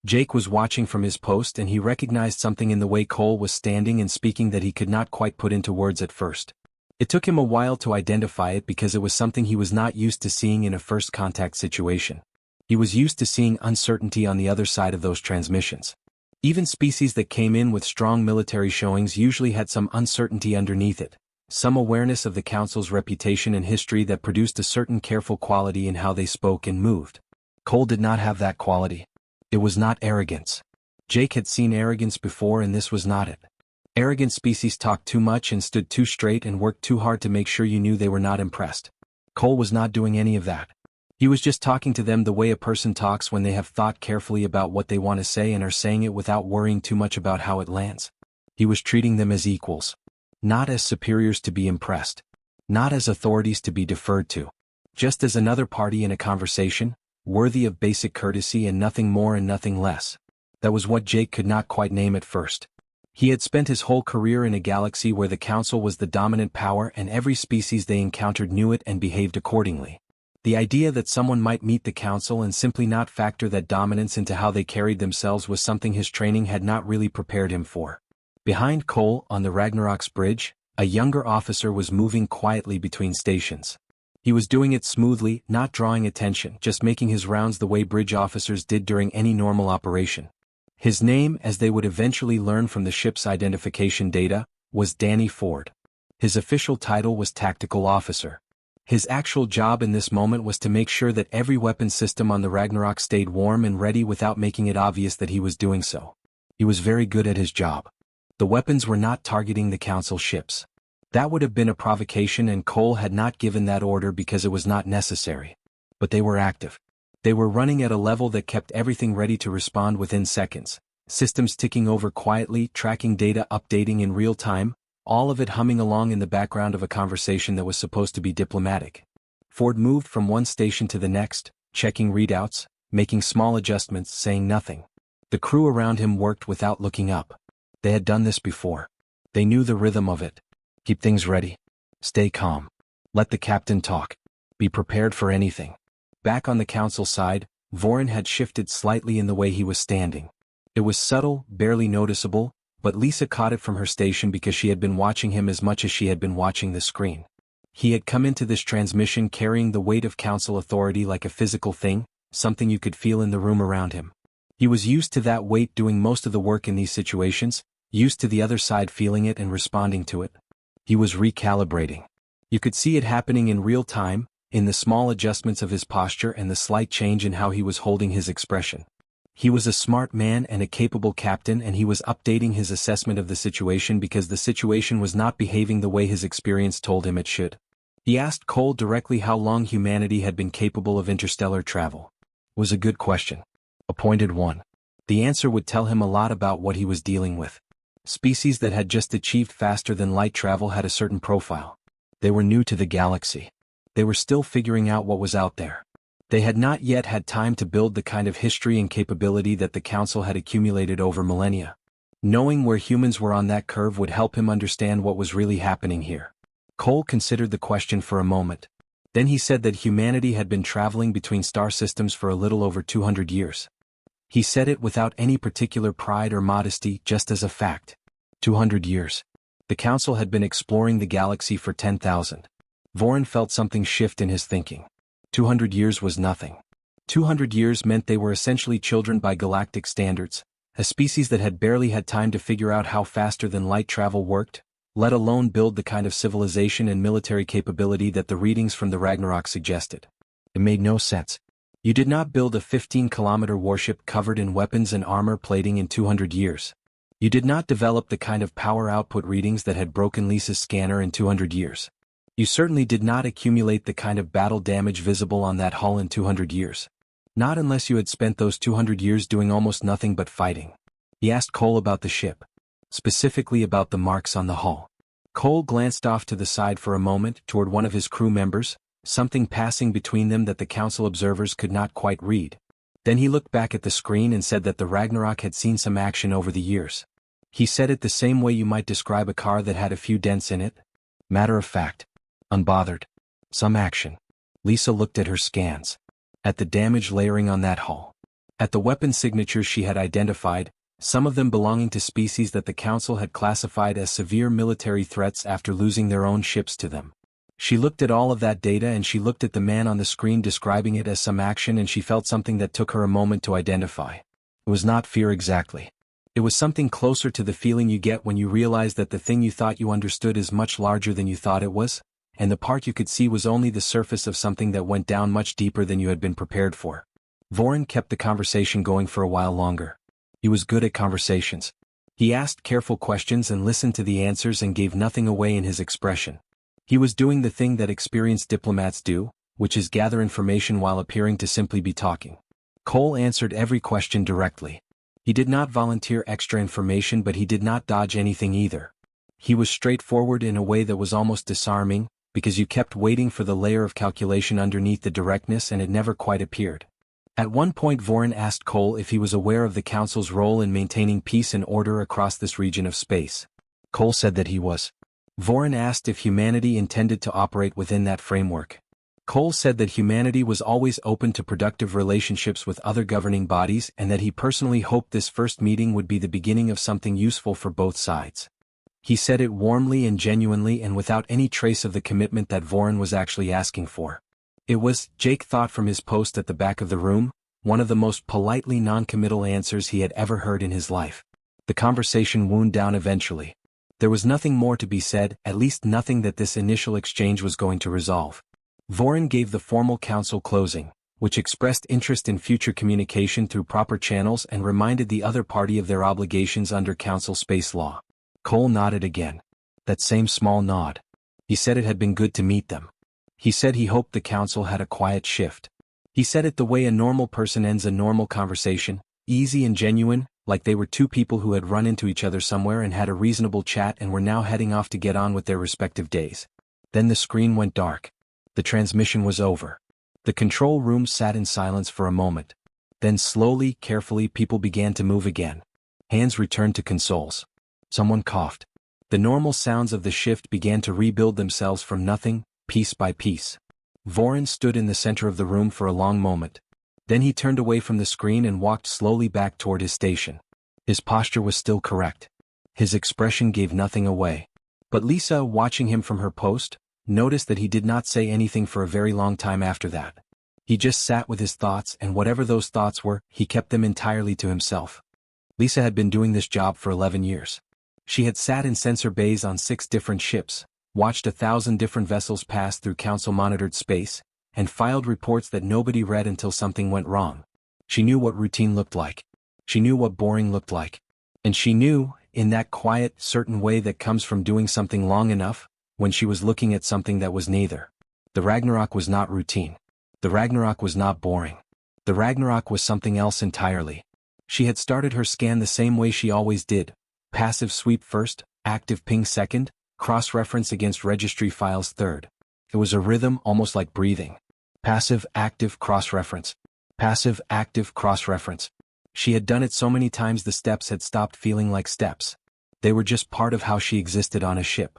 Jake was watching from his post and he recognized something in the way Cole was standing and speaking that he could not quite put into words at first. It took him a while to identify it because it was something he was not used to seeing in a first contact situation. He was used to seeing uncertainty on the other side of those transmissions. Even species that came in with strong military showings usually had some uncertainty underneath it, some awareness of the Council's reputation and history that produced a certain careful quality in how they spoke and moved. Cole did not have that quality. It was not arrogance. Jake had seen arrogance before, and this was not it. Arrogant species talked too much and stood too straight and worked too hard to make sure you knew they were not impressed. Cole was not doing any of that. He was just talking to them the way a person talks when they have thought carefully about what they want to say and are saying it without worrying too much about how it lands. He was treating them as equals. Not as superiors to be impressed. Not as authorities to be deferred to. Just as another party in a conversation, worthy of basic courtesy and nothing more and nothing less. That was what Jake could not quite name at first. He had spent his whole career in a galaxy where the Council was the dominant power and every species they encountered knew it and behaved accordingly. The idea that someone might meet the Council and simply not factor that dominance into how they carried themselves was something his training had not really prepared him for. Behind Cole, on the Ragnarok's bridge, a younger officer was moving quietly between stations. He was doing it smoothly, not drawing attention, just making his rounds the way bridge officers did during any normal operation. His name, as they would eventually learn from the ship's identification data, was Danny Ford. His official title was Tactical Officer. His actual job in this moment was to make sure that every weapon system on the Ragnarok stayed warm and ready without making it obvious that he was doing so. He was very good at his job. The weapons were not targeting the Council ships. That would have been a provocation, and Cole had not given that order because it was not necessary. But they were active. They were running at a level that kept everything ready to respond within seconds. Systems ticking over quietly, tracking data updating in real time, all of it humming along in the background of a conversation that was supposed to be diplomatic. Ford moved from one station to the next, checking readouts, making small adjustments, saying nothing. The crew around him worked without looking up. They had done this before. They knew the rhythm of it. Keep things ready. Stay calm. Let the captain talk. Be prepared for anything. Back on the Council side, Vorin had shifted slightly in the way he was standing. It was subtle, barely noticeable, but Lisa caught it from her station because she had been watching him as much as she had been watching the screen. He had come into this transmission carrying the weight of Council authority like a physical thing, something you could feel in the room around him. He was used to that weight doing most of the work in these situations, used to the other side feeling it and responding to it. He was recalibrating. You could see it happening in real time, in the small adjustments of his posture and the slight change in how he was holding his expression. He was a smart man and a capable captain, and he was updating his assessment of the situation because the situation was not behaving the way his experience told him it should. He asked Cole directly how long humanity had been capable of interstellar travel. It was a good question. A pointed one. The answer would tell him a lot about what he was dealing with. Species that had just achieved faster than light travel had a certain profile. They were new to the galaxy. They were still figuring out what was out there. They had not yet had time to build the kind of history and capability that the Council had accumulated over millennia. Knowing where humans were on that curve would help him understand what was really happening here. Cole considered the question for a moment. Then he said that humanity had been traveling between star systems for a little over 200 years. He said it without any particular pride or modesty, just as a fact. 200 years. The Council had been exploring the galaxy for 10,000. Vorin felt something shift in his thinking. 200 years was nothing. 200 years meant they were essentially children by galactic standards, a species that had barely had time to figure out how faster-than-light travel worked, let alone build the kind of civilization and military capability that the readings from the Ragnarok suggested. It made no sense. You did not build a 15-kilometer warship covered in weapons and armor plating in 200 years. You did not develop the kind of power output readings that had broken Lisa's scanner in 200 years. You certainly did not accumulate the kind of battle damage visible on that hull in 200 years. Not unless you had spent those 200 years doing almost nothing but fighting. He asked Cole about the ship. Specifically about the marks on the hull. Cole glanced off to the side for a moment toward one of his crew members, something passing between them that the Council observers could not quite read. Then he looked back at the screen and said that the Ragnarok had seen some action over the years. He said it the same way you might describe a car that had a few dents in it. Matter of fact. Unbothered. Some action. Lisa looked at her scans. At the damage layering on that hull. At the weapon signatures she had identified, some of them belonging to species that the Council had classified as severe military threats after losing their own ships to them. She looked at all of that data and she looked at the man on the screen describing it as some action, and she felt something that took her a moment to identify. It was not fear exactly. It was something closer to the feeling you get when you realize that the thing you thought you understood is much larger than you thought it was, and the part you could see was only the surface of something that went down much deeper than you had been prepared for. Vorin kept the conversation going for a while longer. He was good at conversations. He asked careful questions and listened to the answers and gave nothing away in his expression. He was doing the thing that experienced diplomats do, which is gather information while appearing to simply be talking. Cole answered every question directly. He did not volunteer extra information, but he did not dodge anything either. He was straightforward in a way that was almost disarming, because you kept waiting for the layer of calculation underneath the directness and it never quite appeared. At one point Vorin asked Cole if he was aware of the Council's role in maintaining peace and order across this region of space. Cole said that he was. Vorin asked if humanity intended to operate within that framework. Cole said that humanity was always open to productive relationships with other governing bodies and that he personally hoped this first meeting would be the beginning of something useful for both sides. He said it warmly and genuinely and without any trace of the commitment that Vorin was actually asking for. It was, Jake thought from his post at the back of the room, one of the most politely non-committal answers he had ever heard in his life. The conversation wound down eventually. There was nothing more to be said, at least nothing that this initial exchange was going to resolve. Vorin gave the formal council closing, which expressed interest in future communication through proper channels and reminded the other party of their obligations under council space law. Cole nodded again. That same small nod. He said it had been good to meet them. He said he hoped the council had a quiet shift. He said it the way a normal person ends a normal conversation, easy and genuine, like they were two people who had run into each other somewhere and had a reasonable chat and were now heading off to get on with their respective days. Then the screen went dark. The transmission was over. The control room sat in silence for a moment. Then slowly, carefully, people began to move again. Hands returned to consoles. Someone coughed. The normal sounds of the shift began to rebuild themselves from nothing, piece by piece. Vorin stood in the center of the room for a long moment. Then he turned away from the screen and walked slowly back toward his station. His posture was still correct. His expression gave nothing away. But Lisa, watching him from her post, noticed that he did not say anything for a very long time after that. He just sat with his thoughts, and whatever those thoughts were, he kept them entirely to himself. Lisa had been doing this job for 11 years. She had sat in sensor bays on 6 different ships, watched 1,000 different vessels pass through council-monitored space, and filed reports that nobody read until something went wrong. She knew what routine looked like. She knew what boring looked like. And she knew, in that quiet, certain way that comes from doing something long enough, when she was looking at something that was neither. The Ragnarok was not routine. The Ragnarok was not boring. The Ragnarok was something else entirely. She had started her scan the same way she always did. Passive sweep first, active ping second, cross-reference against registry files third. It was a rhythm almost like breathing. Passive, active, cross-reference. Passive, active, cross-reference. She had done it so many times the steps had stopped feeling like steps. They were just part of how she existed on a ship.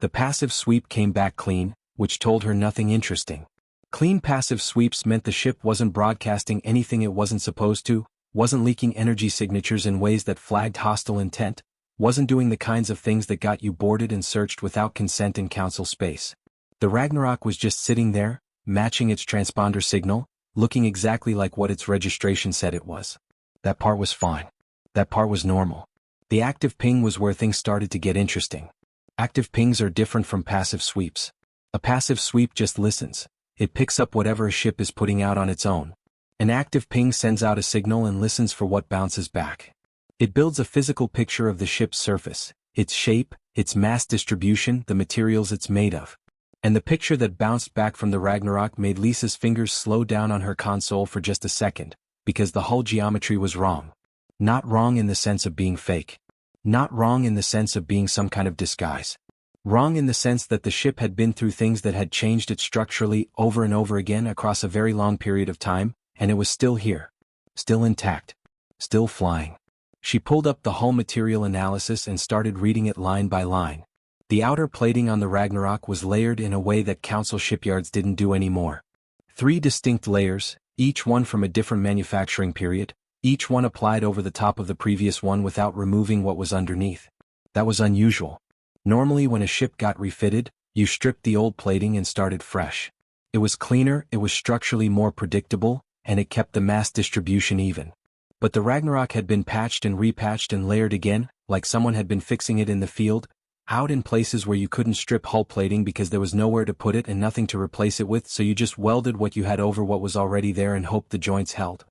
The passive sweep came back clean, which told her nothing interesting. Clean passive sweeps meant the ship wasn't broadcasting anything it wasn't supposed to, wasn't leaking energy signatures in ways that flagged hostile intent, wasn't doing the kinds of things that got you boarded and searched without consent in council space. The Ragnarok was just sitting there, matching its transponder signal, looking exactly like what its registration said it was. That part was fine. That part was normal. The active ping was where things started to get interesting. Active pings are different from passive sweeps. A passive sweep just listens. It picks up whatever a ship is putting out on its own. An active ping sends out a signal and listens for what bounces back. It builds a physical picture of the ship's surface, its shape, its mass distribution, the materials it's made of. And the picture that bounced back from the Ragnarok made Lisa's fingers slow down on her console for just a second, because the hull geometry was wrong. Not wrong in the sense of being fake. Not wrong in the sense of being some kind of disguise. Wrong in the sense that the ship had been through things that had changed it structurally over and over again across a very long period of time, and it was still here. Still intact. Still flying. She pulled up the hull material analysis and started reading it line by line. The outer plating on the Ragnarok was layered in a way that council shipyards didn't do anymore. 3 distinct layers, each one from a different manufacturing period, each one applied over the top of the previous one without removing what was underneath. That was unusual. Normally when a ship got refitted, You stripped the old plating and started fresh. It was cleaner, it was structurally more predictable, and it kept the mass distribution even. But the Ragnarok had been patched and repatched and layered again, like someone had been fixing it in the field, out in places where you couldn't strip hull plating because there was nowhere to put it and nothing to replace it with, so you just welded what you had over what was already there and hoped the joints held.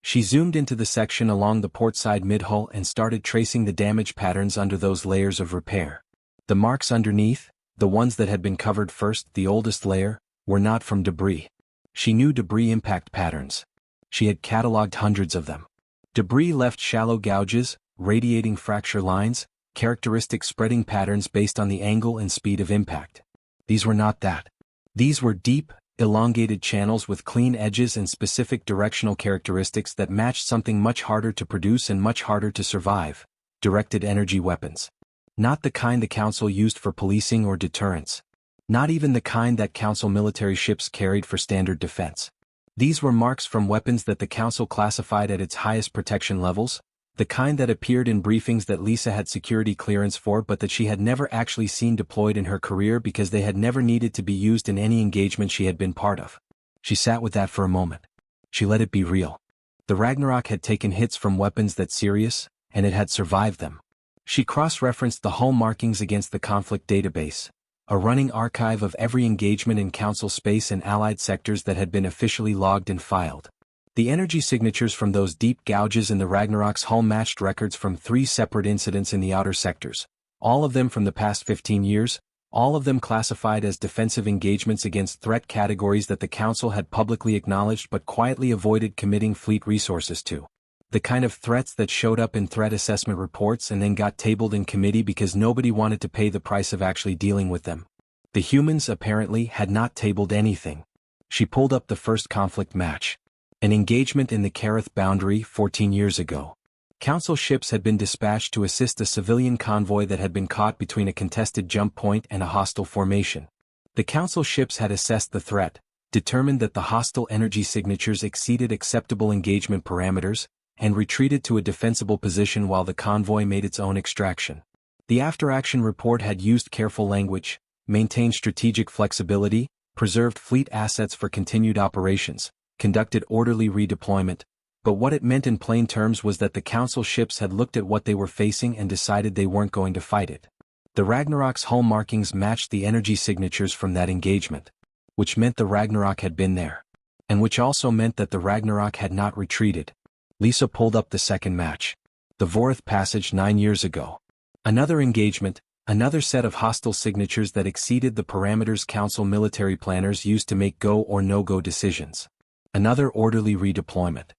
She zoomed into the section along the port side mid-hull and started tracing the damage patterns under those layers of repair. The marks underneath, the ones that had been covered first, the oldest layer, were not from debris. She knew debris impact patterns. She had cataloged hundreds of them. Debris left shallow gouges, radiating fracture lines, characteristic spreading patterns based on the angle and speed of impact. These were not that. These were deep, elongated channels with clean edges and specific directional characteristics that matched something much harder to produce and much harder to survive: directed energy weapons. Not the kind the Council used for policing or deterrence. Not even the kind that Council military ships carried for standard defense. These were marks from weapons that the Council classified at its highest protection levels, the kind that appeared in briefings that Lisa had security clearance for but that she had never actually seen deployed in her career because they had never needed to be used in any engagement she had been part of. She sat with that for a moment. She let it be real. The Ragnarok had taken hits from weapons that serious, and it had survived them. She cross-referenced the hull markings against the conflict database, a running archive of every engagement in Council space and Allied sectors that had been officially logged and filed. The energy signatures from those deep gouges in the Ragnarok's hull matched records from 3 separate incidents in the outer sectors, all of them from the past 15 years, all of them classified as defensive engagements against threat categories that the Council had publicly acknowledged but quietly avoided committing fleet resources to. The kind of threats that showed up in threat assessment reports and then got tabled in committee because nobody wanted to pay the price of actually dealing with them. The humans, apparently, had not tabled anything. She pulled up the first conflict match. An engagement in the Kareth boundary 14 years ago. Council ships had been dispatched to assist a civilian convoy that had been caught between a contested jump point and a hostile formation. The Council ships had assessed the threat, determined that the hostile energy signatures exceeded acceptable engagement parameters, and retreated to a defensible position while the convoy made its own extraction. The after-action report had used careful language, maintained strategic flexibility, preserved fleet assets for continued operations, conducted orderly redeployment, but what it meant in plain terms was that the Council ships had looked at what they were facing and decided they weren't going to fight it. The Ragnarok's hull markings matched the energy signatures from that engagement, which meant the Ragnarok had been there, and which also meant that the Ragnarok had not retreated. Lisa pulled up the second match. The Vorith Passage 9 years ago. Another engagement, another set of hostile signatures that exceeded the parameters Council military planners used to make go or no-go decisions. Another orderly redeployment.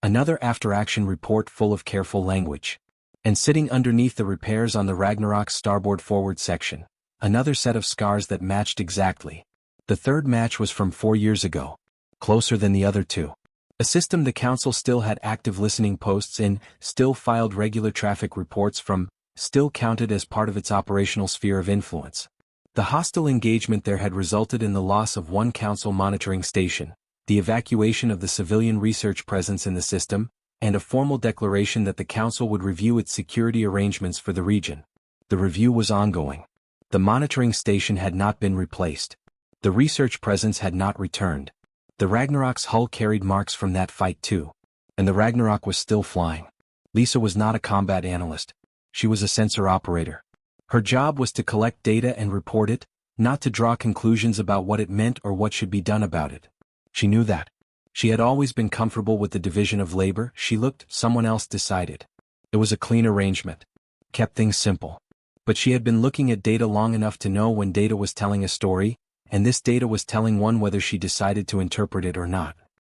Another after-action report full of careful language. And sitting underneath the repairs on the Ragnarok's starboard forward section, another set of scars that matched exactly. The third match was from 4 years ago. Closer than the other two. A system the Council still had active listening posts in, still filed regular traffic reports from, still counted as part of its operational sphere of influence. The hostile engagement there had resulted in the loss of one Council monitoring station, the evacuation of the civilian research presence in the system, and a formal declaration that the Council would review its security arrangements for the region. The review was ongoing. The monitoring station had not been replaced. The research presence had not returned. The Ragnarok's hull carried marks from that fight too. And the Ragnarok was still flying. Lisa was not a combat analyst. She was a sensor operator. Her job was to collect data and report it, not to draw conclusions about what it meant or what should be done about it. She knew that. She had always been comfortable with the division of labor. She looked, someone else decided. It was a clean arrangement. Kept things simple. But she had been looking at data long enough to know when data was telling a story, and this data was telling one whether she decided to interpret it or not.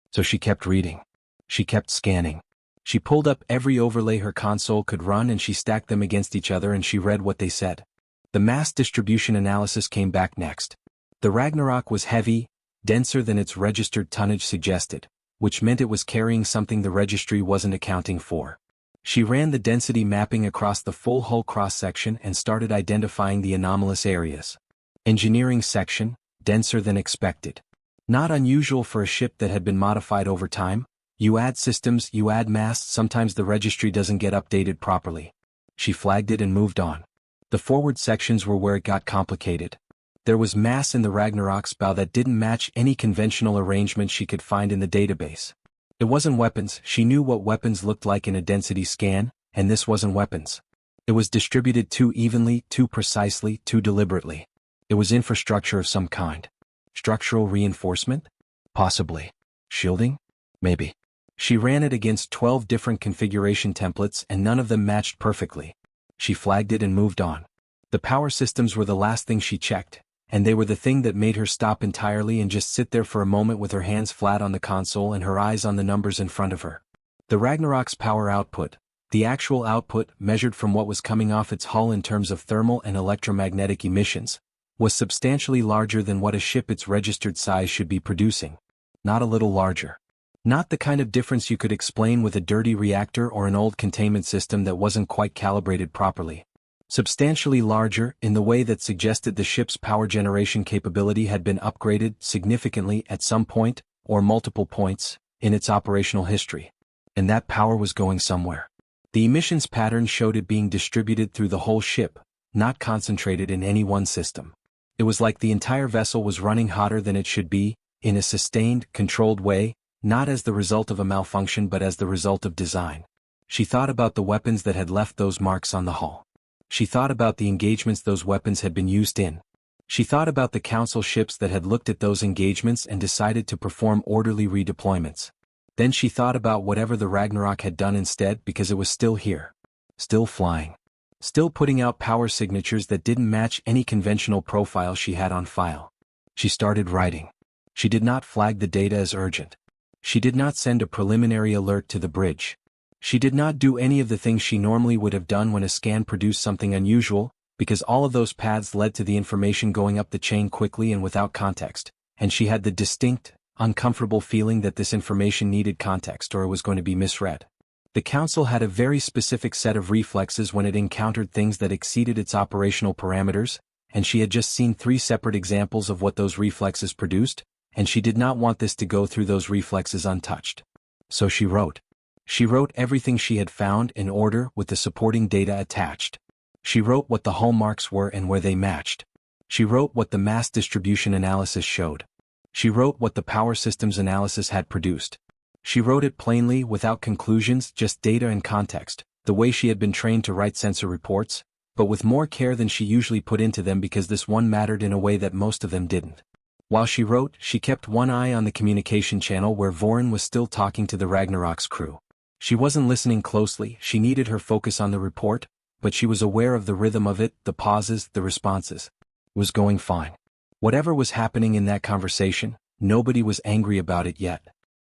So she kept reading. She kept scanning. She pulled up every overlay her console could run and she stacked them against each other and she read what they said. The mass distribution analysis came back next. The Ragnarok was heavy, denser than its registered tonnage suggested, which meant it was carrying something the registry wasn't accounting for. She ran the density mapping across the full hull cross-section and started identifying the anomalous areas. Engineering section, denser than expected. Not unusual for a ship that had been modified over time. You add systems, you add masts, sometimes the registry doesn't get updated properly. She flagged it and moved on. The forward sections were where it got complicated. There was mass in the Ragnarok's bow that didn't match any conventional arrangement she could find in the database. It wasn't weapons. She knew what weapons looked like in a density scan, and this wasn't weapons. It was distributed too evenly, too precisely, too deliberately. It was infrastructure of some kind. Structural reinforcement? Possibly. Shielding? Maybe. She ran it against 12 different configuration templates and none of them matched perfectly. She flagged it and moved on. The power systems were the last thing she checked, and they were the thing that made her stop entirely and just sit there for a moment with her hands flat on the console and her eyes on the numbers in front of her. The Ragnarok's power output, the actual output measured from what was coming off its hull in terms of thermal and electromagnetic emissions, was substantially larger than what a ship its registered size should be producing. Not a little larger. Not the kind of difference you could explain with a dirty reactor or an old containment system that wasn't quite calibrated properly. Substantially larger in the way that suggested the ship's power generation capability had been upgraded significantly at some point, or multiple points, in its operational history. And that power was going somewhere. The emissions pattern showed it being distributed through the whole ship, not concentrated in any one system. It was like the entire vessel was running hotter than it should be, in a sustained, controlled way, not as the result of a malfunction but as the result of design. She thought about the weapons that had left those marks on the hull. She thought about the engagements those weapons had been used in. She thought about the Council ships that had looked at those engagements and decided to perform orderly redeployments. Then she thought about whatever the Ragnarok had done instead because it was still here. Still flying. Still putting out power signatures that didn't match any conventional profile she had on file. She started writing. She did not flag the data as urgent. She did not send a preliminary alert to the bridge. She did not do any of the things she normally would have done when a scan produced something unusual, because all of those paths led to the information going up the chain quickly and without context, and she had the distinct, uncomfortable feeling that this information needed context or it was going to be misread. The Council had a very specific set of reflexes when it encountered things that exceeded its operational parameters, and she had just seen 3 separate examples of what those reflexes produced, and she did not want this to go through those reflexes untouched. So she wrote. She wrote everything she had found in order with the supporting data attached. She wrote what the hallmarks were and where they matched. She wrote what the mass distribution analysis showed. She wrote what the power systems analysis had produced. She wrote it plainly without conclusions, just data and context, the way she had been trained to write sensor reports, but with more care than she usually put into them because this one mattered in a way that most of them didn't. While she wrote, she kept one eye on the communication channel where Vorin was still talking to the Ragnarok's crew. She wasn't listening closely, she needed her focus on the report, but she was aware of the rhythm of it, the pauses, the responses. It was going fine. Whatever was happening in that conversation, nobody was angry about it yet.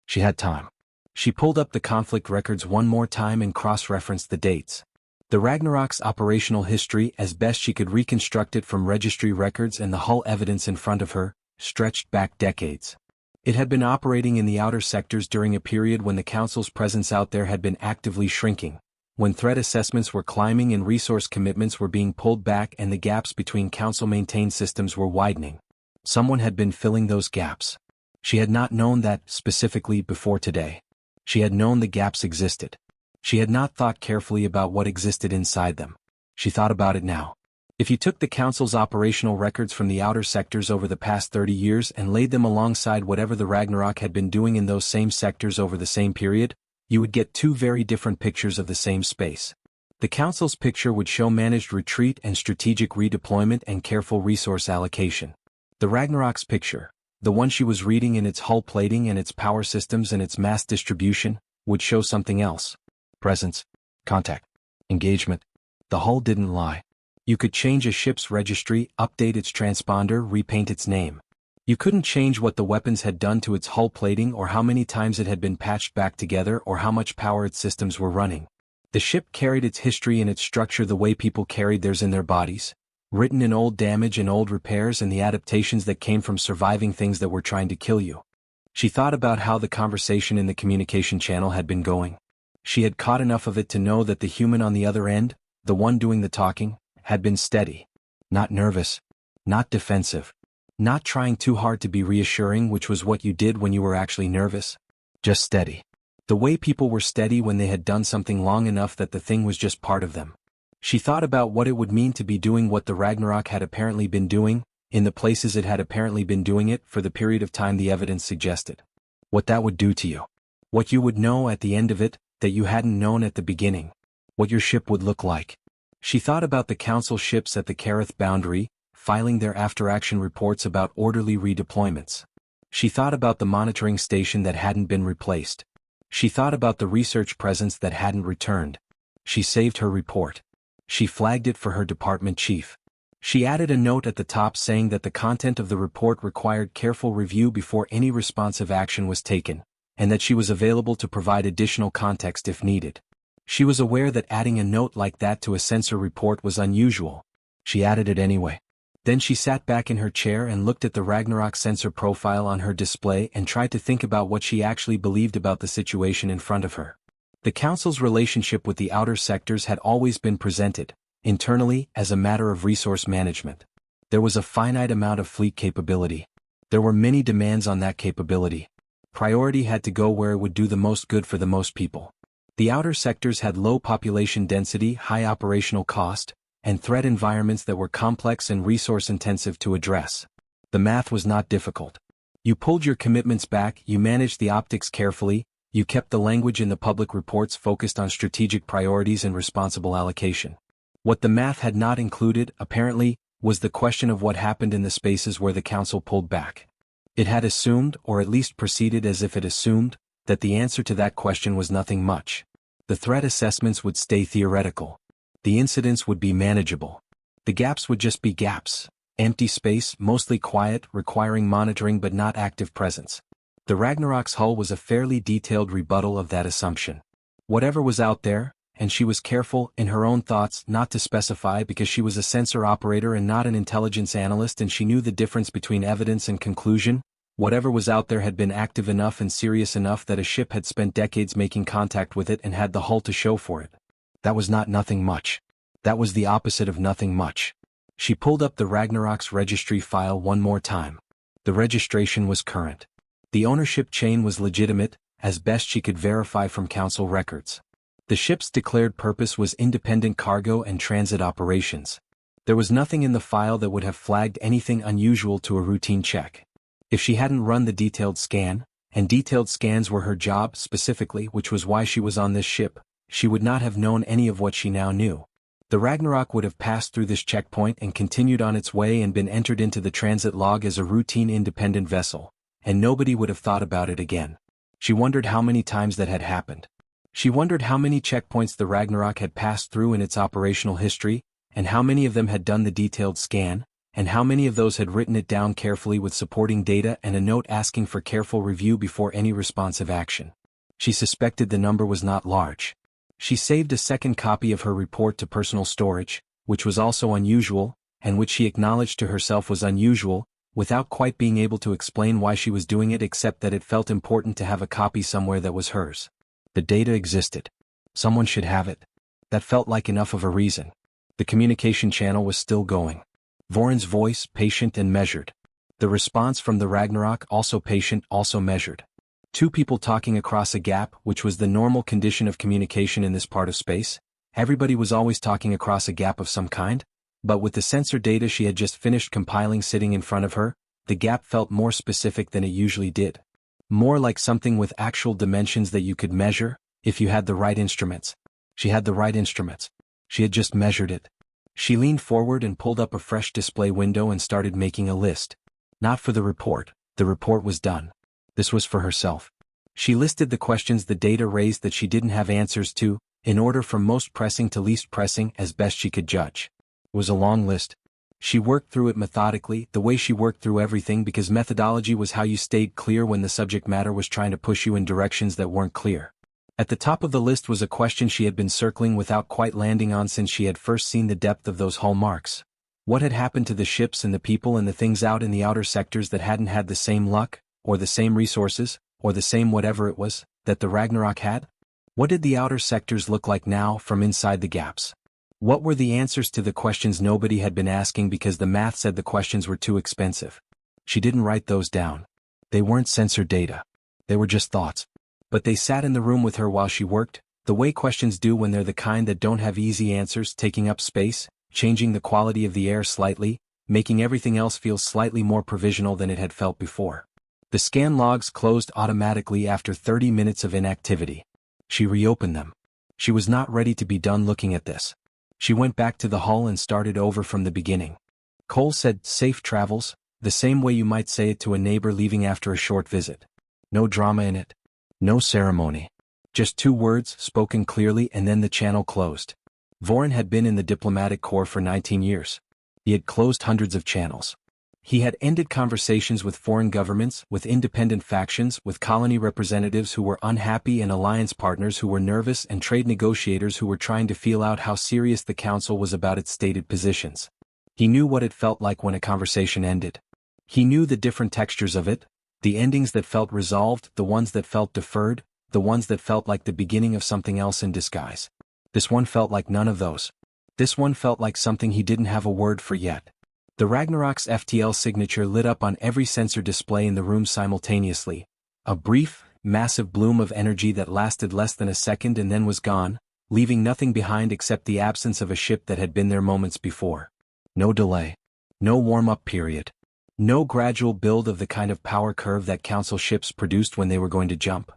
She had time. She pulled up the conflict records one more time and cross-referenced the dates. The Ragnarok's operational history, as best she could reconstruct it from registry records and the hull evidence in front of her, stretched back decades. It had been operating in the outer sectors during a period when the Council's presence out there had been actively shrinking, when threat assessments were climbing and resource commitments were being pulled back and the gaps between Council-maintained systems were widening. Someone had been filling those gaps. She had not known that specifically before today. She had known the gaps existed. She had not thought carefully about what existed inside them. She thought about it now. If you took the Council's operational records from the outer sectors over the past 30 years and laid them alongside whatever the Ragnarok had been doing in those same sectors over the same period, you would get 2 very different pictures of the same space. The Council's picture would show managed retreat and strategic redeployment and careful resource allocation. The Ragnarok's picture, the one she was reading in its hull plating and its power systems and its mass distribution, would show something else. Presence. Contact. Engagement. The hull didn't lie. You could change a ship's registry, update its transponder, repaint its name. You couldn't change what the weapons had done to its hull plating or how many times it had been patched back together or how much power its systems were running. The ship carried its history and its structure the way people carried theirs in their bodies, written in old damage and old repairs and the adaptations that came from surviving things that were trying to kill you. She thought about how the conversation in the communication channel had been going. She had caught enough of it to know that the human on the other end, the one doing the talking, had been steady. Not nervous. Not defensive. Not trying too hard to be reassuring, which was what you did when you were actually nervous. Just steady. The way people were steady when they had done something long enough that the thing was just part of them. She thought about what it would mean to be doing what the Ragnarok had apparently been doing, in the places it had apparently been doing it for the period of time the evidence suggested. What that would do to you. What you would know at the end of it, that you hadn't known at the beginning. What your ship would look like. She thought about the council ships at the Kareth boundary, filing their after-action reports about orderly redeployments. She thought about the monitoring station that hadn't been replaced. She thought about the research presence that hadn't returned. She saved her report. She flagged it for her department chief. She added a note at the top saying that the content of the report required careful review before any responsive action was taken, and that she was available to provide additional context if needed. She was aware that adding a note like that to a sensor report was unusual. She added it anyway. Then she sat back in her chair and looked at the Ragnarok sensor profile on her display and tried to think about what she actually believed about the situation in front of her. The Council's relationship with the outer sectors had always been presented, internally, as a matter of resource management. There was a finite amount of fleet capability. There were many demands on that capability. Priority had to go where it would do the most good for the most people. The outer sectors had low population density, high operational cost, and threat environments that were complex and resource-intensive to address. The math was not difficult. You pulled your commitments back, you managed the optics carefully, you kept the language in the public reports focused on strategic priorities and responsible allocation. What the math had not included, apparently, was the question of what happened in the spaces where the Council pulled back. It had assumed, or at least proceeded as if it assumed, that the answer to that question was nothing much. The threat assessments would stay theoretical. The incidents would be manageable. The gaps would just be gaps, empty space, mostly quiet, requiring monitoring but not active presence. The Ragnarok's hull was a fairly detailed rebuttal of that assumption. Whatever was out there, and she was careful, in her own thoughts, not to specify because she was a sensor operator and not an intelligence analyst and she knew the difference between evidence and conclusion, whatever was out there had been active enough and serious enough that a ship had spent decades making contact with it and had the hull to show for it. That was not nothing much. That was the opposite of nothing much. She pulled up the Ragnarok's registry file one more time. The registration was current. The ownership chain was legitimate, as best she could verify from Council records. The ship's declared purpose was independent cargo and transit operations. There was nothing in the file that would have flagged anything unusual to a routine check. If she hadn't run the detailed scan, and detailed scans were her job specifically, which was why she was on this ship, she would not have known any of what she now knew. The Ragnarok would have passed through this checkpoint and continued on its way and been entered into the transit log as a routine independent vessel, and nobody would have thought about it again. She wondered how many times that had happened. She wondered how many checkpoints the Ragnarok had passed through in its operational history, and how many of them had done the detailed scan, and how many of those had written it down carefully with supporting data and a note asking for careful review before any responsive action. She suspected the number was not large. She saved a second copy of her report to personal storage, which was also unusual, and which she acknowledged to herself was unusual, without quite being able to explain why she was doing it except that it felt important to have a copy somewhere that was hers. The data existed. Someone should have it. That felt like enough of a reason. The communication channel was still going. Voron's voice, patient and measured. The response from the Ragnarok, also patient, also measured. Two people talking across a gap, which was the normal condition of communication in this part of space. Everybody was always talking across a gap of some kind, but with the sensor data she had just finished compiling sitting in front of her, the gap felt more specific than it usually did. More like something with actual dimensions that you could measure, if you had the right instruments. She had the right instruments. She had just measured it. She leaned forward and pulled up a fresh display window and started making a list. Not for the report was done. This was for herself. She listed the questions the data raised that she didn't have answers to, in order from most pressing to least pressing as best she could judge. It was a long list. She worked through it methodically, the way she worked through everything, because methodology was how you stayed clear when the subject matter was trying to push you in directions that weren't clear. At the top of the list was a question she had been circling without quite landing on since she had first seen the depth of those hull marks. What had happened to the ships and the people and the things out in the outer sectors that hadn't had the same luck, or the same resources, or the same whatever it was, that the Ragnarok had? What did the outer sectors look like now from inside the gaps? What were the answers to the questions nobody had been asking because the math said the questions were too expensive? She didn't write those down. They weren't sensor data. They were just thoughts. But they sat in the room with her while she worked, the way questions do when they're the kind that don't have easy answers, taking up space, changing the quality of the air slightly, making everything else feel slightly more provisional than it had felt before. The scan logs closed automatically after 30 minutes of inactivity. She reopened them. She was not ready to be done looking at this. She went back to the hull and started over from the beginning. Cole said, "Safe travels," the same way you might say it to a neighbor leaving after a short visit. No drama in it. No ceremony. Just 2 words, spoken clearly, and then the channel closed. Voren had been in the diplomatic corps for 19 years. He had closed hundreds of channels. He had ended conversations with foreign governments, with independent factions, with colony representatives who were unhappy and alliance partners who were nervous and trade negotiators who were trying to feel out how serious the council was about its stated positions. He knew what it felt like when a conversation ended. He knew the different textures of it, the endings that felt resolved, the ones that felt deferred, the ones that felt like the beginning of something else in disguise. This one felt like none of those. This one felt like something he didn't have a word for yet. The Ragnarok's FTL signature lit up on every sensor display in the room simultaneously. A brief, massive bloom of energy that lasted less than a second and then was gone, leaving nothing behind except the absence of a ship that had been there moments before. No delay. No warm-up period. No gradual build of the kind of power curve that council ships produced when they were going to jump.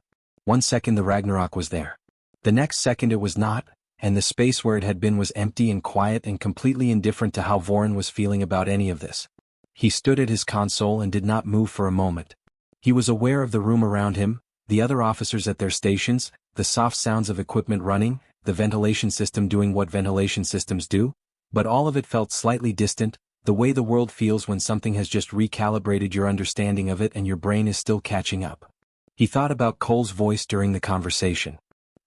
1 second the Ragnarok was there. The next second it was not, and the space where it had been was empty and quiet and completely indifferent to how Voren was feeling about any of this. He stood at his console and did not move for a moment. He was aware of the room around him, the other officers at their stations, the soft sounds of equipment running, the ventilation system doing what ventilation systems do, but all of it felt slightly distant, the way the world feels when something has just recalibrated your understanding of it and your brain is still catching up. He thought about Cole's voice during the conversation.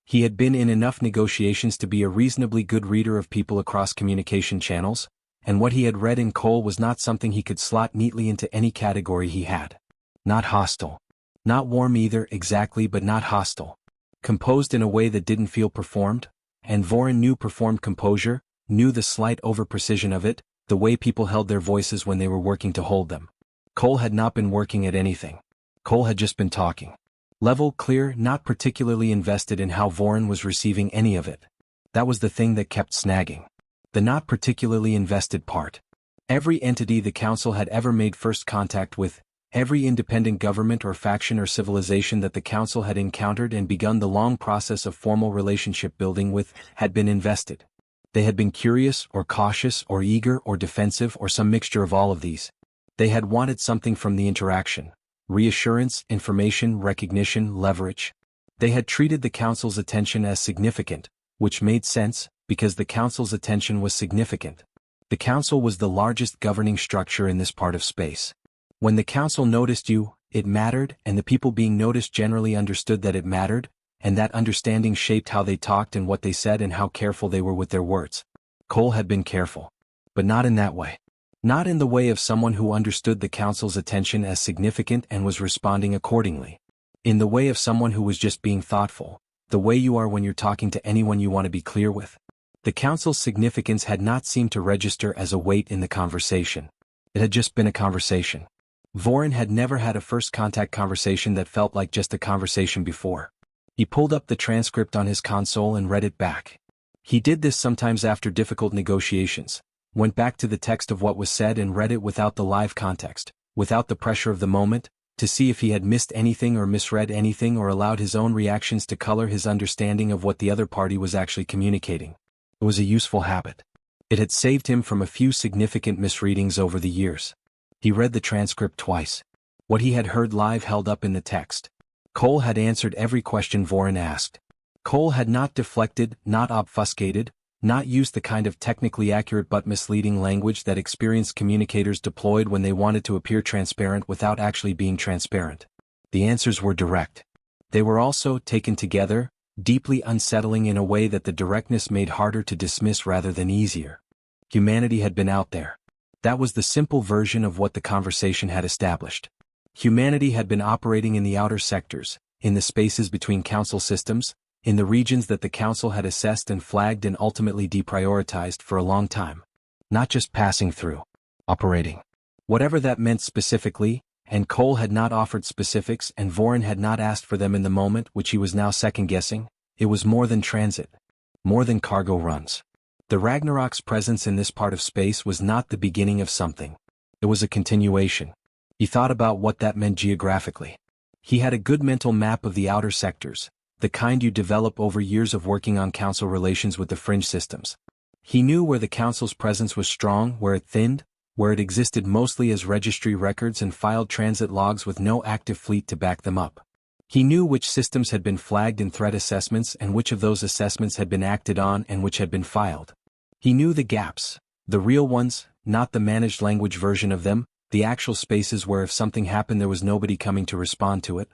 He had been in enough negotiations to be a reasonably good reader of people across communication channels, and what he had read in Cole was not something he could slot neatly into any category he had. Not hostile. Not warm either exactly, but not hostile. Composed in a way that didn't feel performed, and Voren knew performed composure, knew the slight over-precision of it, the way people held their voices when they were working to hold them. Cole had not been working at anything. Cole had just been talking. Level, clear, not particularly invested in how Voren was receiving any of it. That was the thing that kept snagging. The not particularly invested part. Every entity the council had ever made first contact with, every independent government or faction or civilization that the council had encountered and begun the long process of formal relationship building with, had been invested. They had been curious or cautious or eager or defensive or some mixture of all of these. They had wanted something from the interaction. Reassurance, information, recognition, leverage. They had treated the council's attention as significant, which made sense, because the council's attention was significant. The council was the largest governing structure in this part of space. When the council noticed you, it mattered, and the people being noticed generally understood that it mattered, and that understanding shaped how they talked and what they said and how careful they were with their words. Cole had been careful. But not in that way. Not in the way of someone who understood the council's attention as significant and was responding accordingly. In the way of someone who was just being thoughtful, the way you are when you're talking to anyone you want to be clear with. The council's significance had not seemed to register as a weight in the conversation. It had just been a conversation. Voren had never had a first contact conversation that felt like just a conversation before. He pulled up the transcript on his console and read it back. He did this sometimes after difficult negotiations. Went back to the text of what was said and read it without the live context, without the pressure of the moment, to see if he had missed anything or misread anything or allowed his own reactions to color his understanding of what the other party was actually communicating. It was a useful habit. It had saved him from a few significant misreadings over the years. He read the transcript twice. What he had heard live held up in the text. Cole had answered every question Voren asked. Cole had not deflected, not obfuscated, not used the kind of technically accurate but misleading language that experienced communicators deployed when they wanted to appear transparent without actually being transparent. The answers were direct. They were also, taken together, deeply unsettling in a way that the directness made harder to dismiss rather than easier. Humanity had been out there. That was the simple version of what the conversation had established. Humanity had been operating in the outer sectors, in the spaces between council systems, in the regions that the council had assessed and flagged and ultimately deprioritized for a long time. Not just passing through. Operating. Whatever that meant specifically, and Cole had not offered specifics and Voren had not asked for them in the moment which he was now second-guessing, it was more than transit. More than cargo runs. The Ragnarok's presence in this part of space was not the beginning of something. It was a continuation. He thought about what that meant geographically. He had a good mental map of the outer sectors, the kind you develop over years of working on council relations with the fringe systems. He knew where the council's presence was strong, where it thinned, where it existed mostly as registry records and filed transit logs with no active fleet to back them up. He knew which systems had been flagged in threat assessments and which of those assessments had been acted on and which had been filed. He knew the gaps, the real ones, not the managed language version of them, the actual spaces where if something happened there was nobody coming to respond to it.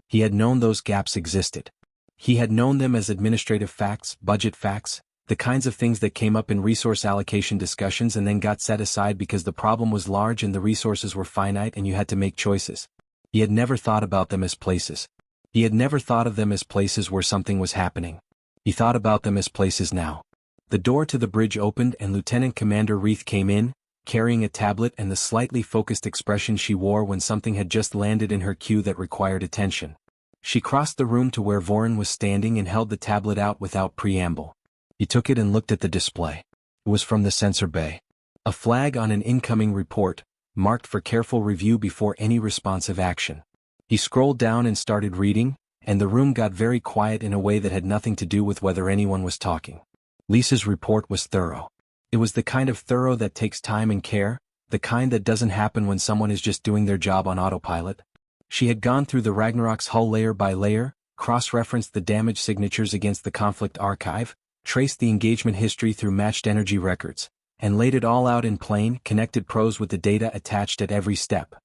He had known those gaps existed. He had known them as administrative facts, budget facts, the kinds of things that came up in resource allocation discussions and then got set aside because the problem was large and the resources were finite and you had to make choices. He had never thought about them as places. He had never thought of them as places where something was happening. He thought about them as places now. The door to the bridge opened and Lieutenant Commander Reith came in, carrying a tablet and the slightly focused expression she wore when something had just landed in her queue that required attention. She crossed the room to where Vorin was standing and held the tablet out without preamble. He took it and looked at the display. It was from the sensor bay. A flag on an incoming report, marked for careful review before any responsive action. He scrolled down and started reading, and the room got very quiet in a way that had nothing to do with whether anyone was talking. Lisa's report was thorough. It was the kind of thorough that takes time and care, the kind that doesn't happen when someone is just doing their job on autopilot. She had gone through the Ragnarok's hull layer by layer, cross-referenced the damage signatures against the conflict archive, traced the engagement history through matched energy records, and laid it all out in plain, connected prose with the data attached at every step.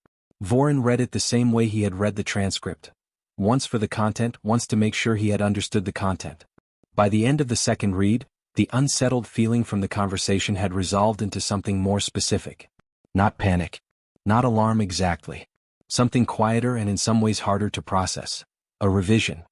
Vorin read it the same way he had read the transcript. Once for the content, once to make sure he had understood the content. By the end of the second read, the unsettled feeling from the conversation had resolved into something more specific. Not panic. Not alarm exactly. Something quieter and in some ways harder to process. A revision.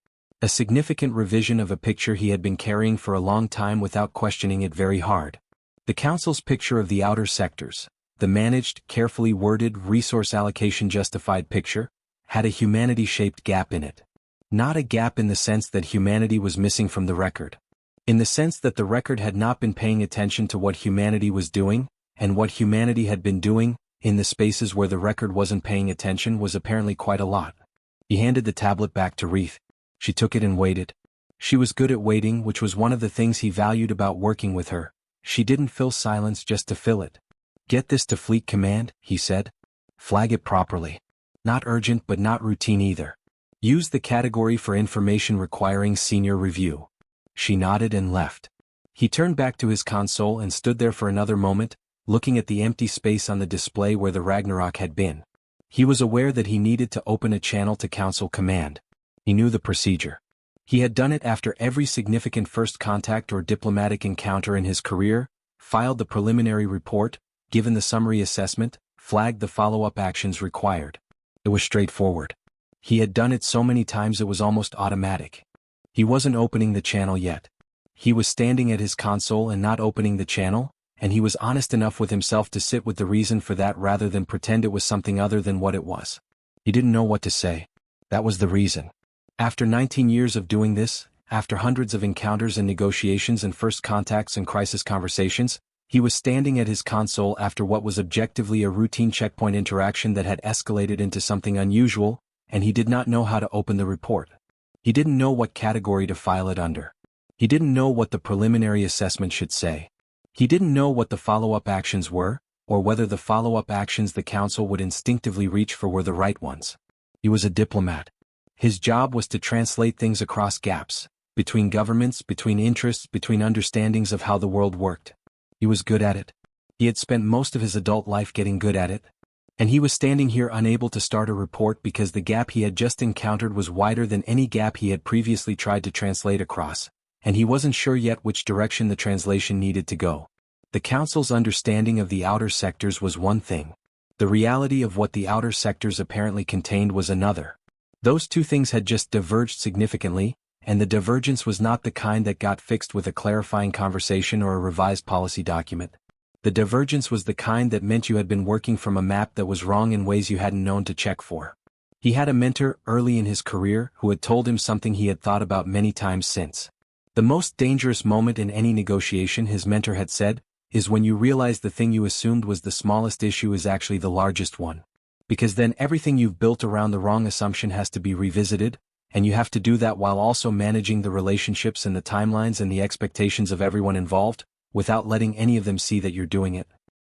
A significant revision of a picture he had been carrying for a long time without questioning it very hard. The Council's picture of the outer sectors, the managed, carefully worded, resource allocation justified picture, had a humanity-shaped gap in it. Not a gap in the sense that humanity was missing from the record. In the sense that the record had not been paying attention to what humanity was doing, and what humanity had been doing, in the spaces where the record wasn't paying attention was apparently quite a lot. He handed the tablet back to Reith. She took it and waited. She was good at waiting, which was one of the things he valued about working with her. She didn't fill silence just to fill it. Get this to Fleet Command, he said. Flag it properly. Not urgent but not routine either. Use the category for information requiring senior review. She nodded and left. He turned back to his console and stood there for another moment, looking at the empty space on the display where the Ragnarok had been. He was aware that he needed to open a channel to Council Command. He knew the procedure. He had done it after every significant first contact or diplomatic encounter in his career, filed the preliminary report, given the summary assessment, flagged the follow-up actions required. It was straightforward. He had done it so many times it was almost automatic. He wasn't opening the channel yet. He was standing at his console and not opening the channel, and he was honest enough with himself to sit with the reason for that rather than pretend it was something other than what it was. He didn't know what to say. That was the reason. After 19 years of doing this, after hundreds of encounters and negotiations and first contacts and crisis conversations, he was standing at his console after what was objectively a routine checkpoint interaction that had escalated into something unusual, and he did not know how to open the report. He didn't know what category to file it under. He didn't know what the preliminary assessment should say. He didn't know what the follow-up actions were, or whether the follow-up actions the Council would instinctively reach for were the right ones. He was a diplomat. His job was to translate things across gaps, between governments, between interests, between understandings of how the world worked. He was good at it. He had spent most of his adult life getting good at it. And he was standing here unable to start a report because the gap he had just encountered was wider than any gap he had previously tried to translate across, and he wasn't sure yet which direction the translation needed to go. The Council's understanding of the outer sectors was one thing. The reality of what the outer sectors apparently contained was another. Those two things had just diverged significantly, and the divergence was not the kind that got fixed with a clarifying conversation or a revised policy document. The divergence was the kind that meant you had been working from a map that was wrong in ways you hadn't known to check for. He had a mentor early in his career who had told him something he had thought about many times since. The most dangerous moment in any negotiation, his mentor had said, is when you realize the thing you assumed was the smallest issue is actually the largest one. Because then everything you've built around the wrong assumption has to be revisited, and you have to do that while also managing the relationships and the timelines and the expectations of everyone involved, without letting any of them see that you're doing it.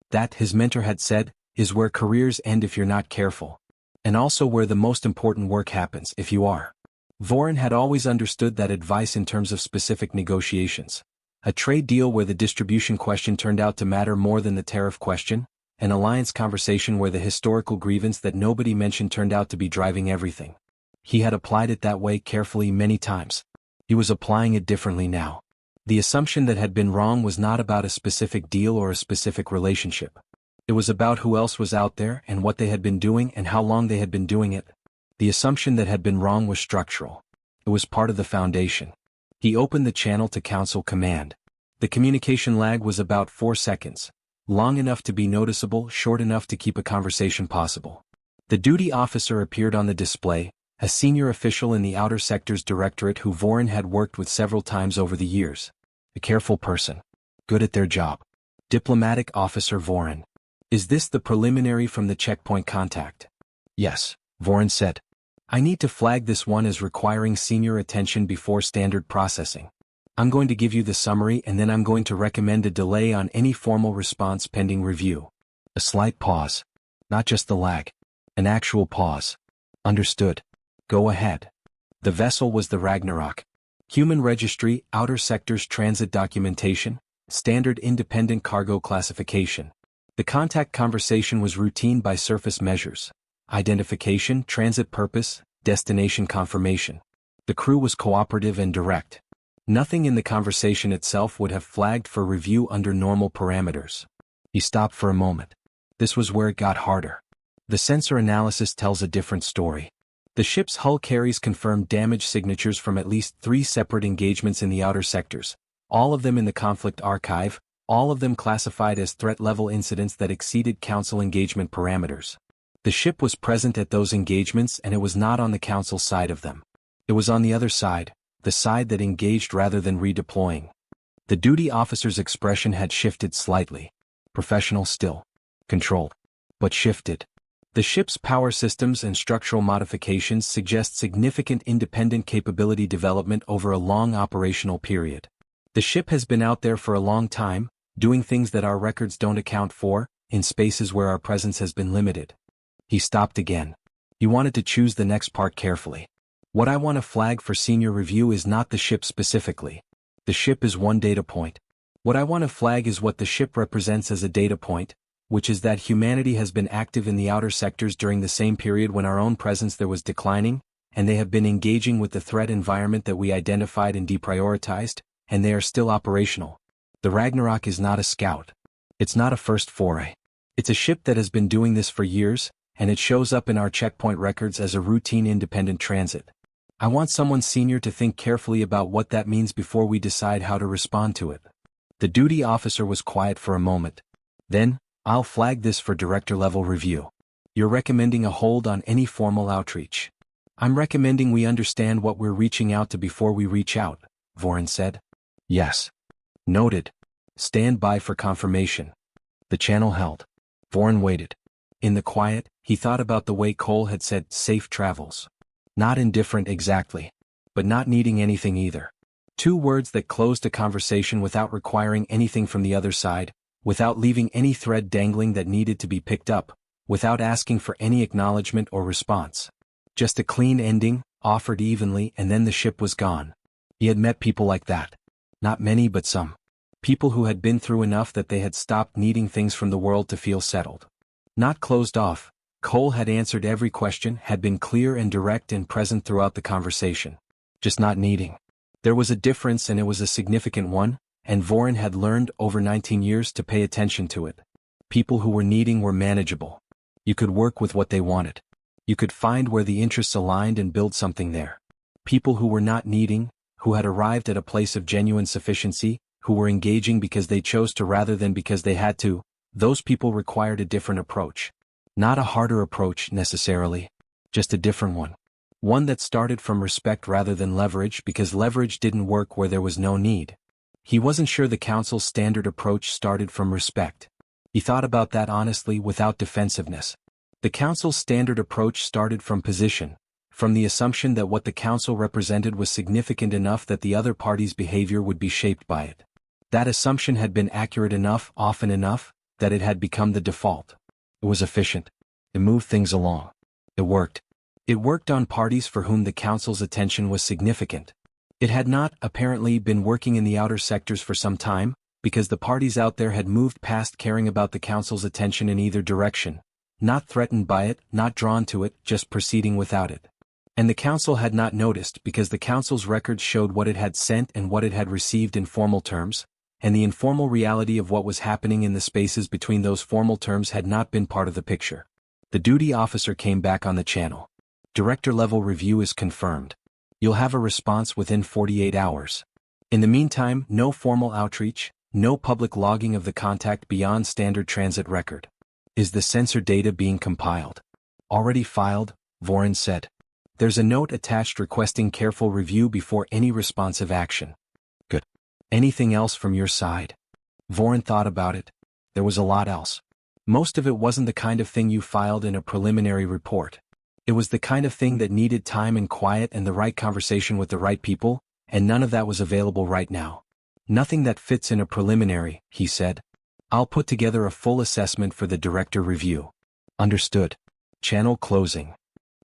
That, his mentor had said, is where careers end if you're not careful. And also where the most important work happens if you are. Voron had always understood that advice in terms of specific negotiations. A trade deal where the distribution question turned out to matter more than the tariff question, an alliance conversation where the historical grievance that nobody mentioned turned out to be driving everything. He had applied it that way carefully many times. He was applying it differently now. The assumption that had been wrong was not about a specific deal or a specific relationship. It was about who else was out there and what they had been doing and how long they had been doing it. The assumption that had been wrong was structural. It was part of the foundation. He opened the channel to Council Command. The communication lag was about 4 seconds, long enough to be noticeable, short enough to keep a conversation possible. The duty officer appeared on the display, a senior official in the Outer Sectors Directorate who Voron had worked with several times over the years. A careful person. Good at their job. Diplomatic Officer Voron. Is this the preliminary from the checkpoint contact? Yes, Voron said. I need to flag this one as requiring senior attention before standard processing. I'm going to give you the summary and then I'm going to recommend a delay on any formal response pending review. A slight pause. Not just the lag. An actual pause. Understood. Go ahead. The vessel was the Ragnarok. Human Registry, Outer Sectors Transit Documentation, Standard Independent Cargo Classification. The contact conversation was routine by surface measures. Identification, transit purpose, destination confirmation. The crew was cooperative and direct. Nothing in the conversation itself would have flagged for review under normal parameters. He stopped for a moment. This was where it got harder. The sensor analysis tells a different story. The ship's hull carries confirmed damage signatures from at least 3 separate engagements in the outer sectors, all of them in the conflict archive, all of them classified as threat-level incidents that exceeded Council engagement parameters. The ship was present at those engagements and it was not on the Council side of them. It was on the other side, the side that engaged rather than redeploying. The duty officer's expression had shifted slightly. Professional still. Controlled. But shifted. The ship's power systems and structural modifications suggest significant independent capability development over a long operational period. The ship has been out there for a long time, doing things that our records don't account for, in spaces where our presence has been limited. He stopped again. He wanted to choose the next part carefully. What I want to flag for senior review is not the ship specifically. The ship is one data point. What I want to flag is what the ship represents as a data point, which is that humanity has been active in the outer sectors during the same period when our own presence there was declining, and they have been engaging with the threat environment that we identified and deprioritized, and they are still operational. The Ragnarok is not a scout. It's not a first foray. It's a ship that has been doing this for years, and it shows up in our checkpoint records as a routine independent transit. I want someone senior to think carefully about what that means before we decide how to respond to it. The duty officer was quiet for a moment. Then, I'll flag this for director-level review. You're recommending a hold on any formal outreach. I'm recommending we understand what we're reaching out to before we reach out, Voron said. Yes. Noted. Stand by for confirmation. The channel held. Voron waited. In the quiet, he thought about the way Cole had said safe travels. Not indifferent exactly. But not needing anything either. 2 words that closed a conversation without requiring anything from the other side, without leaving any thread dangling that needed to be picked up, without asking for any acknowledgement or response. Just a clean ending, offered evenly, and then the ship was gone. He had met people like that. Not many but some. People who had been through enough that they had stopped needing things from the world to feel settled. Not closed off, Cole had answered every question, had been clear and direct and present throughout the conversation. Just not needing. There was a difference and it was a significant one, and Voron had learned over 19 years to pay attention to it. People who were needing were manageable. You could work with what they wanted. You could find where the interests aligned and build something there. People who were not needing, who had arrived at a place of genuine sufficiency, who were engaging because they chose to rather than because they had to, those people required a different approach. Not a harder approach necessarily, just a different one. One that started from respect rather than leverage, because leverage didn't work where there was no need. He wasn't sure the council's standard approach started from respect. He thought about that honestly, without defensiveness. The council's standard approach started from position, from the assumption that what the council represented was significant enough that the other party's behavior would be shaped by it. That assumption had been accurate enough, often enough, that it had become the default. It was efficient. It moved things along. It worked. It worked on parties for whom the council's attention was significant. It had not, apparently, been working in the outer sectors for some time, because the parties out there had moved past caring about the council's attention in either direction, not threatened by it, not drawn to it, just proceeding without it. And the council had not noticed, because the council's records showed what it had sent and what it had received in formal terms, and the informal reality of what was happening in the spaces between those formal terms had not been part of the picture. The duty officer came back on the channel. Director-level review is confirmed. You'll have a response within 48 hours. In the meantime, no formal outreach, no public logging of the contact beyond standard transit record. Is the sensor data being compiled? Already filed, Voron said. There's a note attached requesting careful review before any responsive action. Good. Anything else from your side? Voron thought about it. There was a lot else. Most of it wasn't the kind of thing you filed in a preliminary report. It was the kind of thing that needed time and quiet and the right conversation with the right people, and none of that was available right now. Nothing that fits in a preliminary, he said. I'll put together a full assessment for the director review. Understood. Channel closing.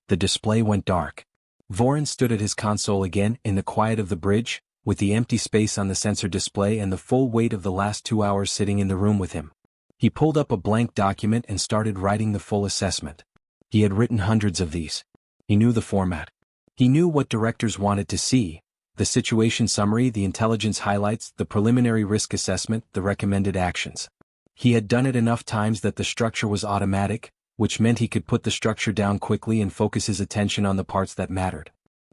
The display went dark. Voron stood at his console again, in the quiet of the bridge, with the empty space on the sensor display and the full weight of the last 2 hours sitting in the room with him. He pulled up a blank document and started writing the full assessment. He had written hundreds of these. He knew the format. He knew what directors wanted to see: the situation summary, the intelligence highlights, the preliminary risk assessment, the recommended actions. He had done it enough times that the structure was automatic, which meant he could put the structure down quickly and focus his attention on the parts that mattered.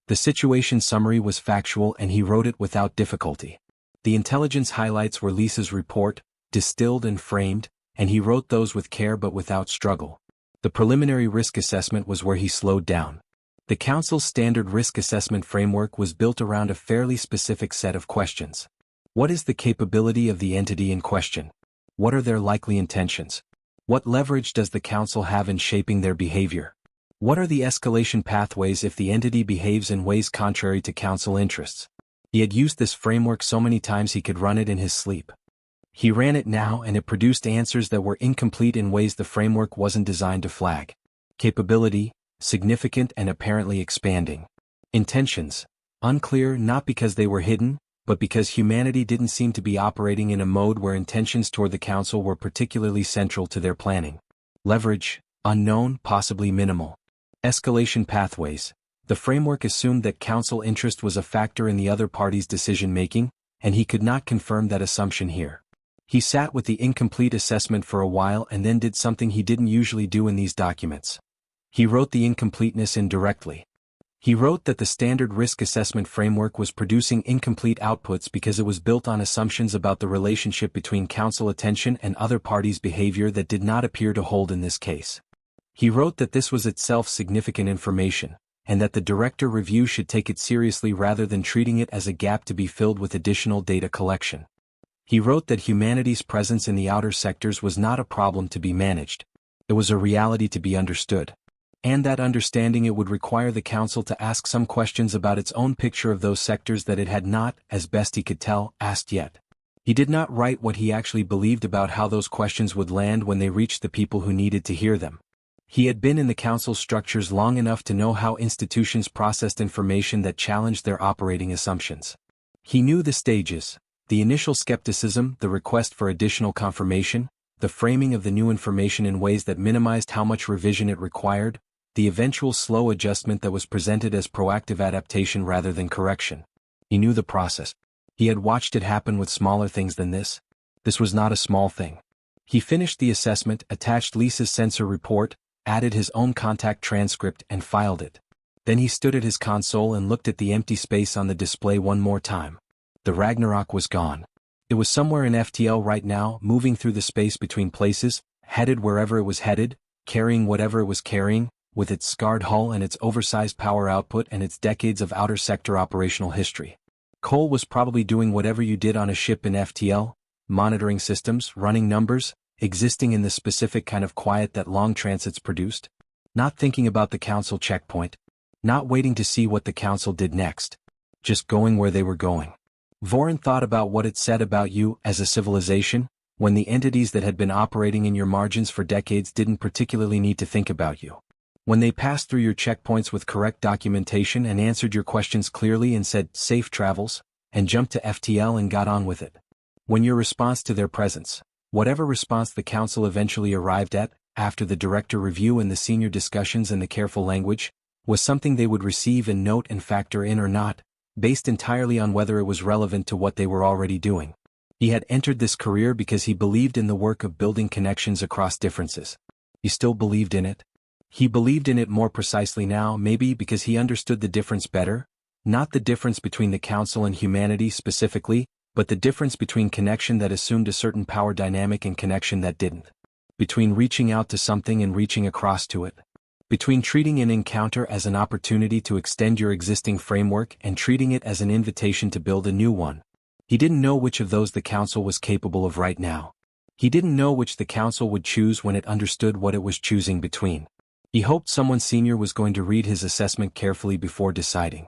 The situation summary was factual and he wrote it without difficulty. The intelligence highlights were Lisa's report, distilled and framed, and he wrote those with care but without struggle. The preliminary risk assessment was where he slowed down. The council's standard risk assessment framework was built around a fairly specific set of questions. What is the capability of the entity in question? What are their likely intentions? What leverage does the council have in shaping their behavior? What are the escalation pathways if the entity behaves in ways contrary to council interests? He had used this framework so many times he could run it in his sleep. He ran it now and it produced answers that were incomplete in ways the framework wasn't designed to flag. Capability, significant and apparently expanding. Intentions, unclear not because they were hidden, but because humanity didn't seem to be operating in a mode where intentions toward the council were particularly central to their planning. Leverage, unknown, possibly minimal. Escalation pathways. The framework assumed that council interest was a factor in the other party's decision-making, and he could not confirm that assumption here. He sat with the incomplete assessment for a while and then did something he didn't usually do in these documents. He wrote the incompleteness in directly. He wrote that the standard risk assessment framework was producing incomplete outputs because it was built on assumptions about the relationship between council attention and other parties' behavior that did not appear to hold in this case. He wrote that this was itself significant information, and that the director review should take it seriously rather than treating it as a gap to be filled with additional data collection. He wrote that humanity's presence in the outer sectors was not a problem to be managed. It was a reality to be understood. And that understanding it would require the council to ask some questions about its own picture of those sectors that it had not, as best he could tell, asked yet. He did not write what he actually believed about how those questions would land when they reached the people who needed to hear them. He had been in the council structures long enough to know how institutions processed information that challenged their operating assumptions. He knew the stages: the initial skepticism, the request for additional confirmation, the framing of the new information in ways that minimized how much revision it required, the eventual slow adjustment that was presented as proactive adaptation rather than correction. He knew the process. He had watched it happen with smaller things than this. This was not a small thing. He finished the assessment, attached Lisa's sensor report, added his own contact transcript and filed it. Then he stood at his console and looked at the empty space on the display one more time. The Ragnarok was gone. It was somewhere in FTL right now, moving through the space between places, headed wherever it was headed, carrying whatever it was carrying, with its scarred hull and its oversized power output and its decades of outer sector operational history. Cole was probably doing whatever you did on a ship in FTL, monitoring systems, running numbers, existing in the specific kind of quiet that long transits produced. Not thinking about the Council checkpoint. Not waiting to see what the Council did next. Just going where they were going. Vorin thought about what it said about you as a civilization, when the entities that had been operating in your margins for decades didn't particularly need to think about you. When they passed through your checkpoints with correct documentation and answered your questions clearly and said, "Safe travels," and jumped to FTL and got on with it. When your response to their presence, whatever response the Council eventually arrived at, after the director review and the senior discussions and the careful language, was something they would receive and note and factor in or not, based entirely on whether it was relevant to what they were already doing. He had entered this career because he believed in the work of building connections across differences. He still believed in it. He believed in it more precisely now, maybe because he understood the difference better, not the difference between the Council and humanity specifically, but the difference between connection that assumed a certain power dynamic and connection that didn't. Between reaching out to something and reaching across to it. Between treating an encounter as an opportunity to extend your existing framework and treating it as an invitation to build a new one. He didn't know which of those the Council was capable of right now. He didn't know which the Council would choose when it understood what it was choosing between. He hoped someone senior was going to read his assessment carefully before deciding.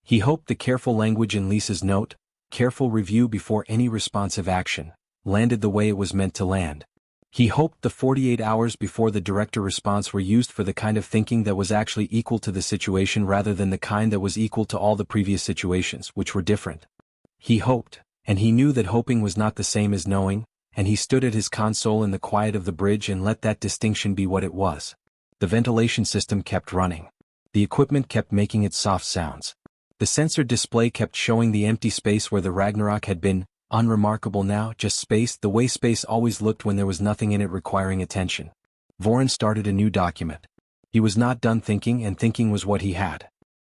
He hoped the careful language in Lisa's note, careful review before any responsive action, landed the way it was meant to land. He hoped the 48 hours before the director response were used for the kind of thinking that was actually equal to the situation rather than the kind that was equal to all the previous situations, which were different. He hoped, and he knew that hoping was not the same as knowing, and he stood at his console in the quiet of the bridge and let that distinction be what it was. The ventilation system kept running. The equipment kept making its soft sounds. The sensor display kept showing the empty space where the Ragnarok had been, unremarkable now, just space, the way space always looked when there was nothing in it requiring attention. Vorin started a new document. He was not done thinking, and thinking was what he had.